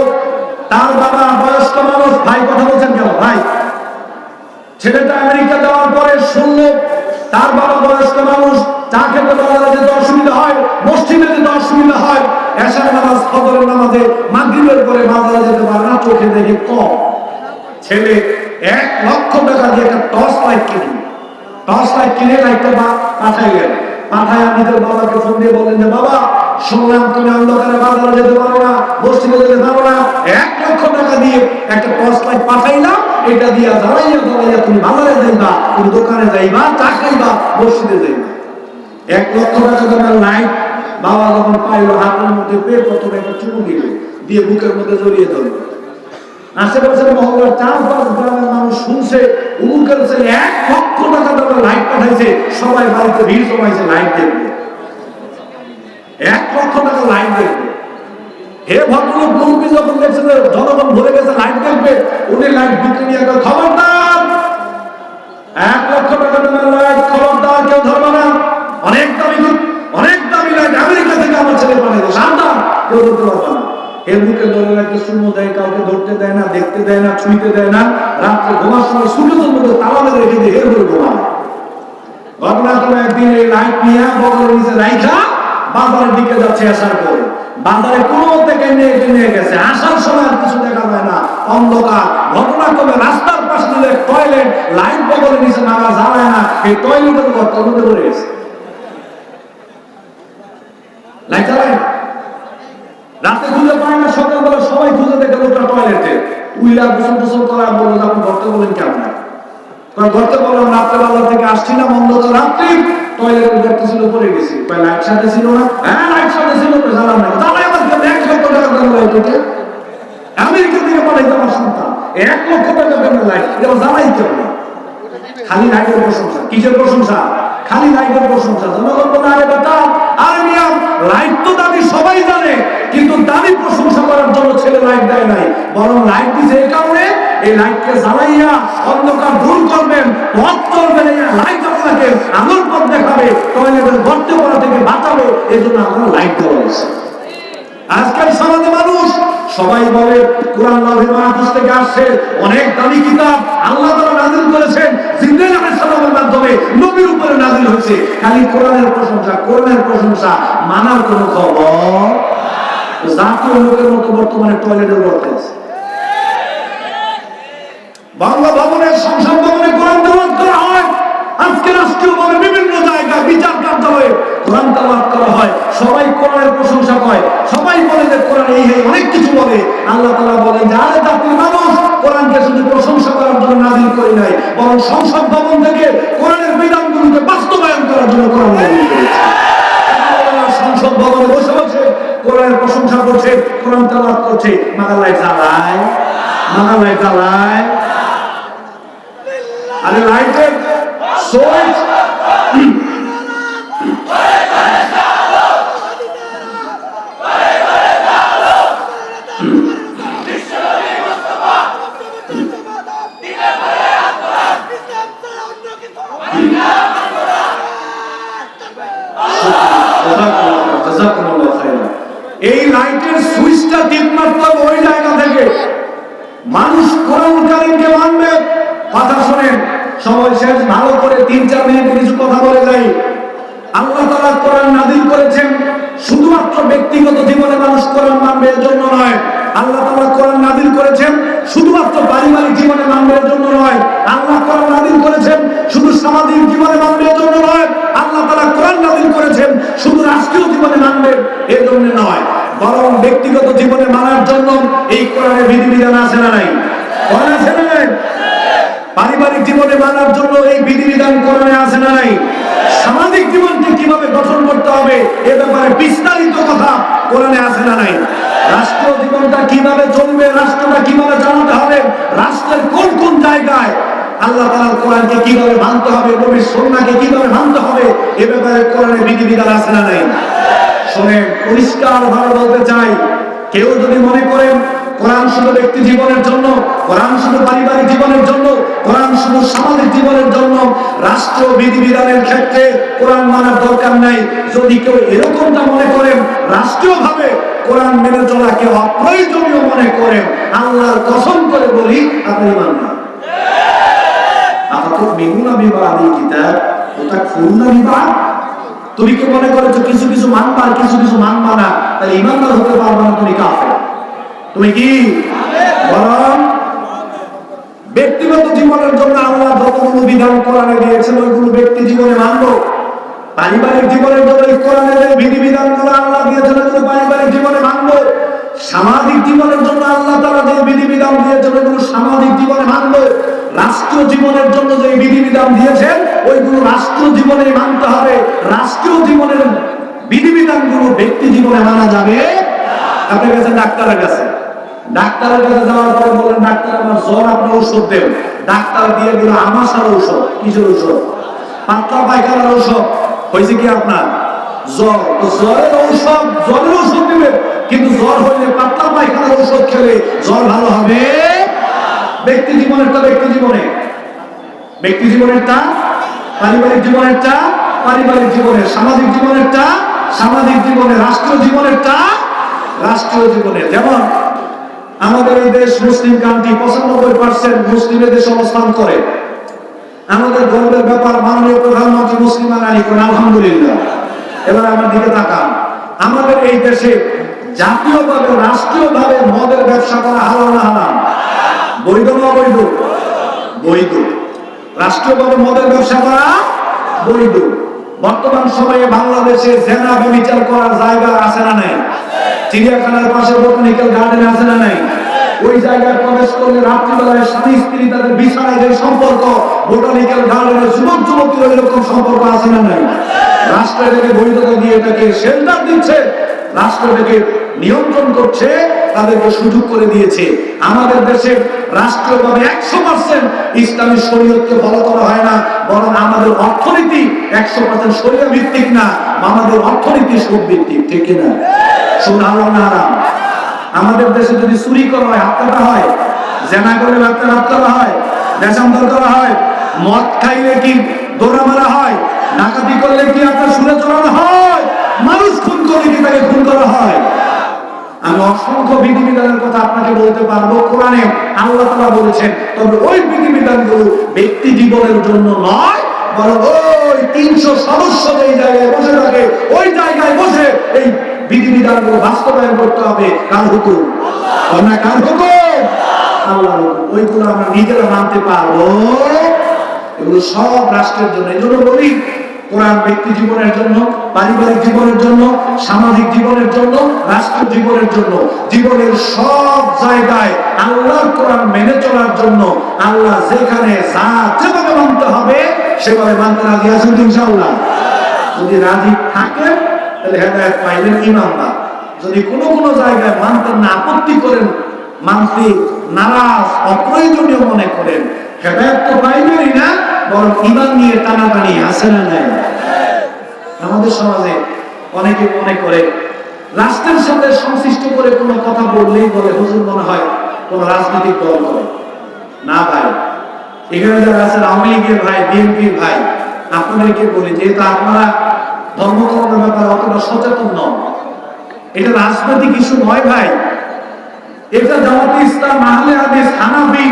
তার বাবা বয়স্ক মানুষ। ভাই কথা বলছেন কেন ভাই? ছেলেটা আমেরিকা যাওয়ার পরে শুনলো তার বাবা বয়স্ক মানুষ, চা খেতে বাজারে যেতে অসুবিধা হয়, মসজিদে যেতে অসুবিধা হয়, এশার নামাজ, ফজরের নামাজে, মাগরিবের পরে বাজারে যেতে পারে না, চোখে দেখে কম। ছেলে ১ লক্ষ টাকা দিয়ে একটা টর্চ লাইট কিনে, টর্চ লাইট কিনে লাইটটা পাঠাইলেন। পাঠায় নিজের বাবাকে ফোন দিয়ে বললেন যে বাবা, শুনলাম তুমি অন্ধকারে বাজারে যেতে পারো না, মসজিদে যেতে পারো না, ১ লক্ষ টাকা দিয়ে একটা টর্চ লাইট পাঠাইলাম, এটা দিয়া জ্বালাইয়া তুমি বাজারে যাইবা, তুমি দোকানে যাইবা, চা খাইবা, মসজিদে যাইবা। ১ লক্ষ টাকা দামের লাইট বাবা যখন পাইলো, হাতের মধ্যে পেয়ে প্রথমে একটা চুমু দিল, দিয়ে বুকের মধ্যে জড়িয়ে ধরল। আশেপাশের মহল্লার ৪-৫ গ্রামের মানুষ শুনছে, উমুকের ছেলে ১ লক্ষ টাকা দামের লাইট পাঠাইছে, সবাই বাড়িতে ভিড় জমাইছে লাইট দেখবে। ১ লক্ষ টাকা লাইট দেখবে। হে ভদ্রলোক মুরব্বী যখন দেখছে যে জনগণ ভরে গেছে লাইট দেখবে, উনি লাইট বিক্রি নিয়ে খবরদার, ১ লক্ষ টাকা দামের লাইট খবরদার কেউ ধরবে না। চুমো দেয়, কাউকে ধরতে দেয় না, দেখতে দেয় না, ছুঁইতে দেয় না, রাত্রে ঘুমার সময় সুযোগের মধ্যে তালা মেরে রেখে দিয়ে এর করে ঘুমায়। ঘটনাক্রমে একদিন এই লাইট নিয়ে বগলের নিচে রাইখা বাজারের দিকে যাচ্ছে, আসার পরে বাজারে কোনো মতে নিয়ে গেছে, আসার সময় আর কিছু দেখা যায় না, অন্ধকার। ঘটনাক্রমে রাস্তার পাশে দিলে টয়লেট, লাইট বগলের নিচে নামা জ্বালায় না, এই টয়লেটের গর্তের মধ্যে পড়ে গেছে, লাইট জ্বালায় না, রাতে খুঁজে পায় না, সকালবেলা সবাই খুঁজে দেখে লোকটা টয়লেটে উইলা গোসল করা। বললো আপনি ঘরতে বলেন কেমন? ঘরতে বললাম রাত্রেবেলা থেকে আসছিলাম, অন্ধকার রাত্রি, টয়লেটের গর্ত ছিল, পড়ে গেছি। লাইট সাথে ছিল না? হ্যাঁ লাইট সাথে ছিল, জ্বালাম না। জ্বালাই আমার 1 লক্ষ টাকা দাম লাইট, আমেরিকা থেকে পাঠাইতে আমার সন্তান 1 লক্ষ টাকা দামের লাইট, এটা জ্বালাই কেউ না। খালি লাইটের প্রশংসা, কিসের প্রশংসা? খালি লাইটের প্রশংসা। জনগণ বলে আরে বেটা, আরে মিয়া, লাইট তো দাবি সবাই জানে, কিন্তু দাবি প্রশংসা করার জন্য ছেলে লাইট দেয় নাই, বরং লাইট দিছে এই কারণে এই লাইটকে জ্বালাইয়া অন্ধকার দূর করবেন, পথ চলবেন, লাইট আপনাকে আলোর পথ দেখাবে, টয়লেটের গর্তে পড়া থেকে বাঁচাবে, এই জন্য আমরা লাইট দেওয়া হয়েছে। আজকাল সমাজে মানুষ সবাই বলে কোরআন লাউহে মাহফুজ থেকে আসছে, অনেক দামি কিতাব আল্লাহ তাআলা নাযিল করেছেন, জিবরাইল আলাইহিস সালামের মাধ্যমে নবীর উপরে নাযিল হয়েছে, খালি কোরআনের প্রশংসা, কোরআনের প্রশংসা, মানার কোনো খবর। জাতীয় লোকের মতো বর্তমানে টয়লেটের গর্তে আছে। বাংলা ভবনের, সংসদ ভবনে কোরআন তেলাওয়াত করা হয়, আজকে রাষ্ট্রীয়ভাবে বিভিন্ন জায়গায় বিচার কার্যালয়ে কোরআন তেলাওয়াত করা হয়, সবাই কোরআনের প্রশংসা করে, সবাই বলে যে কোরআন এই অনেক কিছু বলে। আল্লাহ তাআলা বলেন যে আরে জাতির মানুষ, কোরআনকে শুধু প্রশংসা করার জন্য নাযিল করি নাই, বরং সংসদ ভবন থেকে কোরআনের বিধানগুলোকে বাস্তবায়ন করার জন্য কোরআন নাযিল করেছি। সংসদ ভবনে বসে বসে কোরআনের প্রশংসা করছে, কোরআন তেলাওয়াত করছে, মাগালাই জ্বালায়, মাগালাই জ্বালায়। আরে লাইটের সুইচ এই লাইটের সুইচটা টিপ মারতে হবে ওই জায়গা থেকে। মানুষ কোরআন কারীমকে মানবে। কথা শুনেন, সময় শেষ, ভালো করে 3-4 মিনিটে কিছু কথা বলে যাই। আল্লাহ তাআলা কোরআন নাযিল করেছেন শুধুমাত্র ব্যক্তিগত জীবনে মানুষ কোরআন মানবে এর জন্য নয়। আল্লাহ তাআলা কোরআন নাযিল করেছেন শুধুমাত্র পারিবারিক জীবনে মানবে এর জন্য নয়। আল্লাহ কোরআন নাযিল করেছেন শুধু সামাজিক জীবনে মানবে এর জন্য নয়। আল্লাহ তাআলা কোরআন নাযিল করেছেন শুধু রাষ্ট্রীয় জীবনে মানবে এর জন্য নয়, বরং ব্যক্তিগত জীবনে মানার জন্য এই কোরআনের বিধিবিধান আছে না নাই? কোরআন আছে না নাই? পারিবারিক জীবনে মানার জন্য এই বিধিবিধান কোরআনে আছে না নাই? সামাজিক জীবনকে কিভাবে গঠন করতে হবে এ ব্যাপারে বিস্তারিত কথা কোরআনে আছে না নাই? রাষ্ট্রীয় জীবনটা কিভাবে চলবে, রাষ্ট্রটা কিভাবে চালাতে হবে, রাষ্ট্রের কোন কোন জায়গায় আল্লাহ তাআলার কোরআনকে কিভাবে মানতে হবে, নবীর সুন্নাহকে কিভাবে মানতে হবে এ ব্যাপারে কোরআনে বিধিবিধান আছে না নাই? শুনেন, পরিষ্কার ভাবে বলতে চাই, কেউ যদি মনে করেন কোরআন শুধু ব্যক্তি জীবনের জন্য, কোরআন শুধু পারিবারিক জীবনের জন্য, কোরআন শুধু সামাজিক জীবনের জন্য, রাষ্ট্র বিধিবিধানের ক্ষেত্রে কোরআন মানার দরকার নাই, যদি কেউ এরকমটা মনে করেন, রাষ্ট্রীয়ভাবে কোরআন মেনে চলাকে অপ্রয়োজনীয় মনে করেন, আল্লাহর কসম করে বলি আপনি ঈমান না। আতাতুমিনুনা বিবাদিল কিতাব ওয়া তাকফুরুনা বিবাদ। তুমি কি মনে করেছো কিছু কিছু মানবা আর কিছু কিছু মানবা না, তাহলে ঈমানদার হতে পারবে না, তুমি কাফের। তুমি কি? বরং ব্যক্তিগত জীবনের জন্য আল্লাহ যতগুলো বিধান কোরআনে দিয়েছেন ওইগুলো ব্যক্তি জীবনে মানবো। পারিবারিক জীবনের জন্য কোরআনে যে বিধিবিধানগুলো আল্লাহ দিয়েছেন ওইগুলো পারিবারিক জীবনে মানবো। সামাজিক জীবনের জন্য আল্লাহ তাআলা যে বিধিবিধান দিয়েছেন ওইগুলো সামাজিক জীবনে মানবো। রাষ্ট্রীয় জীবনের জন্য যে বিধিবিধান দিয়েছেন ওইগুলো রাষ্ট্র জীবনে মানতে হবে। রাষ্ট্রীয় জীবনের বিধিবিধানগুলো ব্যক্তি জীবনে মানা যাবে। আপনি গেছেন ডাক্তারের কাছে, ডাক্তারের কাছে যাওয়ার পরে বলেন ডাক্তার আমার জ্বর, আপনি ঔষধ দেন। ডাক্তার দিয়ে দিল আমাশার ঔষধ। কিসের ঔষধ? পাতলা পায়খানার ঔষধ। হয়েছে কি আপনার জ্বর? তো জ্বরের ঔষধ, জ্বরের ঔষধ দিবেন, কিন্তু জ্বর হইলে পাতলা পায়খানার ঔষধ খেলে জ্বর ভালো হবে? ব্যক্তি জীবনেরটা ব্যক্তি জীবনে, ব্যক্তি জীবনেরটা পারিবারিক জীবনেরটা পারিবারিক জীবনে, সামাজিক আমাদের এই দেশ মুসলিম কান্ট্রি, 95% মুসলিমের দেশ অবস্থান করে। আমাদের গর্বের ব্যাপার, মাননীয় প্রধানমন্ত্রী মুসলিম আলী করেন, আলহামদুলিল্লাহ। এবার আমার দিকে তাকান, আমাদের এই দেশে জাতীয়ভাবে রাষ্ট্রীয়ভাবে মদের ব্যবসা করা হালাল না হারাম? বৈধ না অবৈধ? বৈধ। রাষ্ট্রীয়ভাবে মদের ব্যবসা করা বৈধ। বর্তমান সময়ে বাংলাদেশে জেনা ব্যভিচার করার জায়গা আছে না নাই? চিড়িয়াখানার পাশে বোটানিক্যাল গার্ডেন আছে না নাই? ওই জায়গায় প্রবেশ করলে রাত্রিবেলায় স্বামী স্ত্রী তাদের বিছানায় যে সম্পর্ক, বোটানিক্যাল গার্ডেনের যুবক যুবতীর এরকম সম্পর্ক আছে না নাই? রাষ্ট্র এটাকে বৈধতা দিয়ে এটাকে শেল্টার দিচ্ছে, রাষ্ট্র এটাকে নিয়ন্ত্রণ করছে, তাদেরকে সুযোগ করে দিয়েছে। আমাদের দেশে রাষ্ট্রীয়ভাবে 100% ইসলামী শরীয়তকে ফলো করা হয় না, বরং আমাদের অর্থনীতি 100% শরীয়ত ভিত্তিক না, আমাদের অর্থনীতি সুদ ভিত্তিক। ঠিক কিনা? সুদ হারাম না হারাম? আমাদের দেশে যদি চুরি করা হয় হাত কাটা হয়, জেনা করলে হাত কাটা হয়, দেশান্তর করা হয়, মদ খাইলে কি দৌড়া মারা হয়, ডাকাতি করলে কি আপনার সুরে চড়ানো হয়, মানুষ খুন করলে কি তাকে খুন করা হয়? আমি অসংখ্য বিধিবিধানের কথা আপনাকে বলতে পারবো, কোরআনে আল্লাহ তাআলা বলেছেন, তবে ওই বিধিবিধানগুলো ব্যক্তি জীবনের জন্য নয়, বরং ওই 300 সদস্য যেই জায়গায় বসে থাকে ওই জায়গায় বসে এই বিধিবিধানগুলো বাস্তবায়ন করতে হবে। কার হুকুম? আল্লাহ। কার হুকুম? আল্লাহর হুকুম। ওইগুলো আমরা নিজেরা মানতে পারবো, এগুলো সব রাষ্ট্রের জন্য। এই জন্য বলি, কোরআন ব্যক্তি জীবনের জন্য, পারিবারিক জীবনের জন্য, সামাজিক জীবনের জন্য, রাষ্ট্র জীবনের জন্য, জীবনের সব জায়গায় আল্লাহর কোরআন মেনে চলার জন্য আল্লাহ যেখানে যা যেভাবে মানতে হবে সেভাবে মানতে রাজি আছেন ইনশাআল্লাহ? যদি রাজি থাকেন তাহলে হেদায়েত পাইলেন ইমানদার। যদি কোনো কোনো জায়গায় মানতে না, আপত্তি করেন, মানতে নারাজ, অপ্রয়োজনীয় মনে করেন, হেদায়েত তো পাইবেনই না, বরং ঈমান নিয়ে টানাটানি আছে না নাই? আমাদের সমাজে অনেকে মনে করে রাষ্ট্রের সাথে সংশ্লিষ্ট করে কোনো কথা বললেই বলে হুজুর মনে হয় কোন রাজনৈতিক দল করে। না ভাই, এখানে যারা আছেন আওয়ামী লীগের ভাই, বিএনপির ভাই, আপনাদেরকে বলি, যেহেতু আপনারা ধর্মকর্মের ব্যাপারে অতটা সচেতন নন, এটা রাজনৈতিক ইস্যু নয় ভাই। এটা জামাতে ইসলাম, আহলে হাদিস, হানাফি,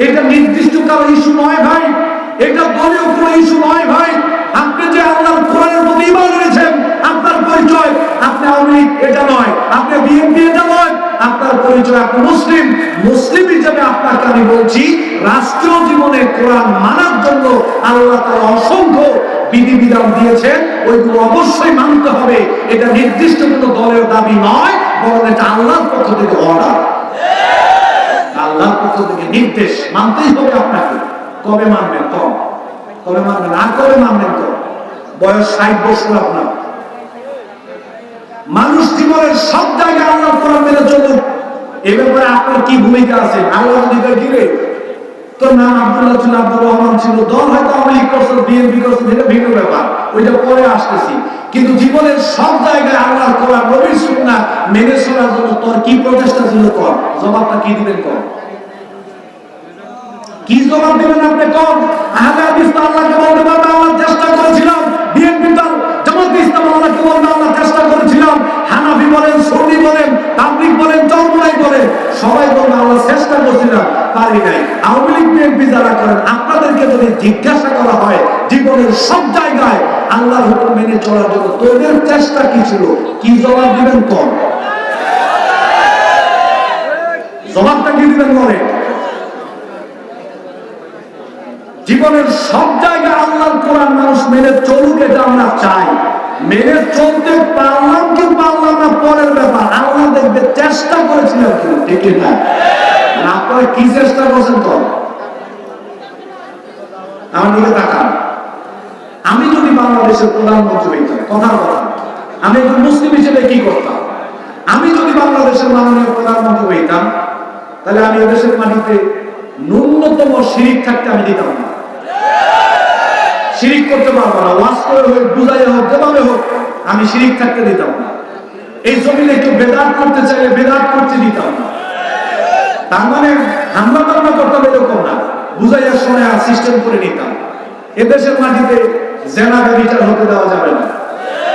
এটা নির্দিষ্ট কারো ইস্যু নয় ভাই, এটা দলীয় কোনো ইস্যু নয় ভাই। আপনি যে আল্লাহর কোরআনের প্রতি ঈমান এনেছেন, আপনার পরিচয় আপনি আওয়ামী লীগ এটা নয়, আপনি বিএনপি এটা নয়, আপনার পরিচয় আপনি মুসলিম। মুসলিম হিসেবে আপনাকে আমি বলছি, রাষ্ট্রীয় জীবনে কোরআন মানার জন্য আল্লাহ তাআলা অসংখ্য বিধিবিধান দিয়েছেন, ওইগুলো অবশ্যই মানতে হবে। এটা নির্দিষ্ট কোনো দলের দাবি নয়, বরং এটা আল্লাহর পক্ষ থেকে অর্ডার, আল্লাহর পক্ষ থেকে নির্দেশ। মানতেই হবে আপনাকে। কবে মানবেন? কবে মানবেন? আর কবে মানবেন? তো বয়স 60 বছর আপনার। মানুষ জীবনের সব জায়গায় আল্লাহর কোরআন মেনে চলুক, এ ব্যাপারে আপনার কি ভূমিকা আছে? আল্লাহ যদি ঘিরে তোর নাম আব্দুল্লাহ ছিল, আব্দুর রহমান ছিল, দল হয়তো আওয়ামী লীগ করছে, বিএনপি করছে, এটা ভিন্ন ব্যাপার, ওইটা পরে আসতেছি। কিন্তু জীবনের সব জায়গায় আল্লাহর কোরআন, নবীর সুন্নাহ মেনে চলার জন্য তোর কি প্রচেষ্টা ছিল? কর। জবাবটা কি দিবেন? কর। কি জবাব দিবেন আপনি? কর। আহলে হাদিস তো আল্লাহকে বলতে পারবে আল্লাহ চেষ্টা করেছিলাম, বিএনপি তো জামাতে ইসলাম আল্লাহকে বলতে আল্লাহ চেষ্টা করেছিলাম, হানাফি বলেন, সুন্নি বলেন, তাবলীগ বলেন, চরমনাই বলেন, সবাই বলেন আল্লাহ চেষ্টা করেছিলাম, পারি নাই। আওয়ামী লীগ বিএনপি যারা করেন, আপনাদেরকে যদি জিজ্ঞাসা করা হয় জীবনের সব জায়গায় আল্লাহর হুকুম মেনে চলার জন্য তোদের চেষ্টা কি ছিল, কি জবাব দিবেন? কর। জবাবটা কি দিবেন? বলেন। জীবনের সব জায়গায় আল্লাহর কোরআন মানুষ মেনে চলুক, এটা আমরা চাই। মেনে চলতে পারলাম কি পারলাম না পরের ব্যাপার, আল্লাহ দেখবে চেষ্টা করেছিলাম কি। ঠিক না? আপনারা কি চেষ্টা করছেন? তো আমার দিকে তাকান। আমি যদি বাংলাদেশের প্রধানমন্ত্রী হইতাম, কথার কথা, আমি একজন মুসলিম হিসেবে কি করতাম? আমি যদি বাংলাদেশের মাননীয় প্রধানমন্ত্রী হইতাম, তাহলে আমি এদেশের মাটিতে ন্যূনতম শিরিক থাকতে আমি দিতাম না। শিরিক করতে পারবো না, ওয়াজ করে হোক, বুঝাইয়া হোক, যেভাবে হোক, আমি শিরিক থাকতে দিতাম না। এই জমিনে একটু বেদাত করতে চাইলে বেদাত করতে দিতাম না। তার মানে হামলা টামলা করতাম এরকম না, বুঝাইয়া শোনা সিস্টেম করে নিতাম। এদেশের মাটিতে জেনা ব্যভিচার হতে দেওয়া যাবে না।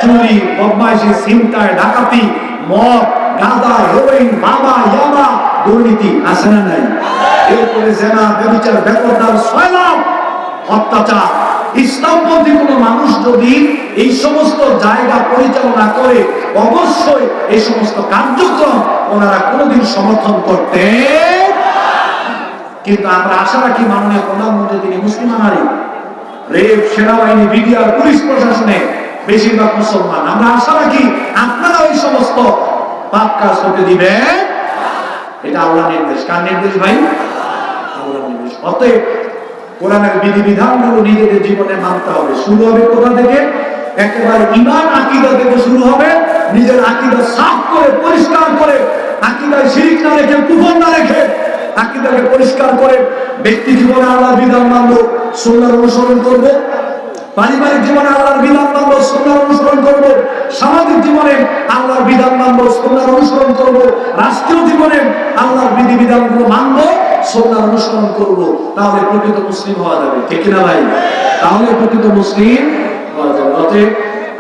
চুরি, বদমাইশি, ছিনতাই, ডাকাতি, মদ, গাঁজা, হেরোইন, বাবা, ইয়াবা, দুর্নীতি আছে না নাই? এরপরে জেনা, ব্যভিচার, বেপরদার, সয়লাভ, অত্যাচার। ইসলামপন্থী কোন মানুষ যদি এই সমস্ত জায়গা পরিচালনা করে, অবশ্যই এই সমস্ত কার্যক্রম ওনারা কোনোদিন সমর্থন করতে। কিন্তু আমরা আশা রাখি মাননীয় প্রধানমন্ত্রী তিনি মুসলিম নারী, রেপ, সেনাবাহিনী, বিডিআর, পুলিশ প্রশাসনে বেশিরভাগ মুসলমান। আমরা আশা রাখি আপনারা ওই সমস্ত পাপ কাজ হতে দিবেন। এটা আল্লাহর নির্দেশ। কার নির্দেশ ভাই? আল্লাহর নির্দেশ। অতএব কোরআনের বিধিবিধানগুলো নিজেদের জীবনে মানতে হবে। শুরু হবে কোথা থেকে? একেবারে ঈমান আকীদা থেকে শুরু হবে। নিজের আকীদা সাফ করে, পরিষ্কার করে, আকীদায় শিরক না রেখে, কুফর না রেখে, আকীদাকে পরিষ্কার করে ব্যক্তি জীবনে আল্লাহর বিধান মানব, সুন্নাহর অনুসরণ করব। পারিবারিক জীবনে আল্লাহর বিধান মানব, সুন্নাহর অনুসরণ করব। সামাজিক জীবনে আল্লাহর বিধান মানব, সুন্নাহর অনুসরণ করব। রাষ্ট্রীয় জীবনে আল্লাহর বিধিবিধানগুলো মানব, সুন্নাহর অনুসরণ করব। তাহলে প্রকৃত মুসলিম হওয়া যাবে। ঠিক না ভাই? তাহলে প্রকৃত মুসলিম হওয়া যাবে। অতএব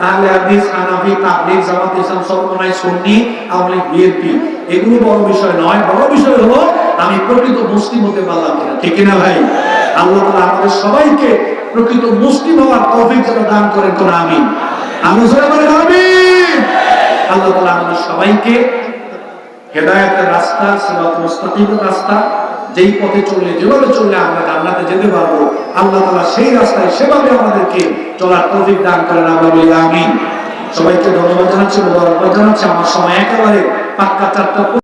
আহলে হাদিস, হানাফি, তাবলীগ, জামাত ইসলাম, চরমনাই, সুন্নি, আওয়ামী লীগ, বিএনপি এগুলো বড় বিষয় নয়। বড় বিষয় হলো আমি প্রকৃত মুসলিম হতে পারলাম কিনা। ঠিক না ভাই? আল্লাহ তাআলা আমাদের সবাইকে প্রকৃত মুসলিম হওয়ার তৌফিক যেন দান করেন। কোন আমিন। আমিন। আল্লাহ তাআলা আমাদের সবাইকে হেদায়েতের রাস্তা, সিরাতুল মুস্তাকিমের রাস্তা, যেই পথে চললে, যেভাবে চললে আমরা জান্নাতে যেতে পারবো, আল্লাহ তাআলা সেই রাস্তায় সেভাবে আমাদেরকে চলার তৌফিক দান করেন। আমরা বলি আমিন। সবাইকে ধন্যবাদ জানাচ্ছি, মোবারকবাদ জানাচ্ছি। আমার সময় একেবারে পাক্কা 4টা।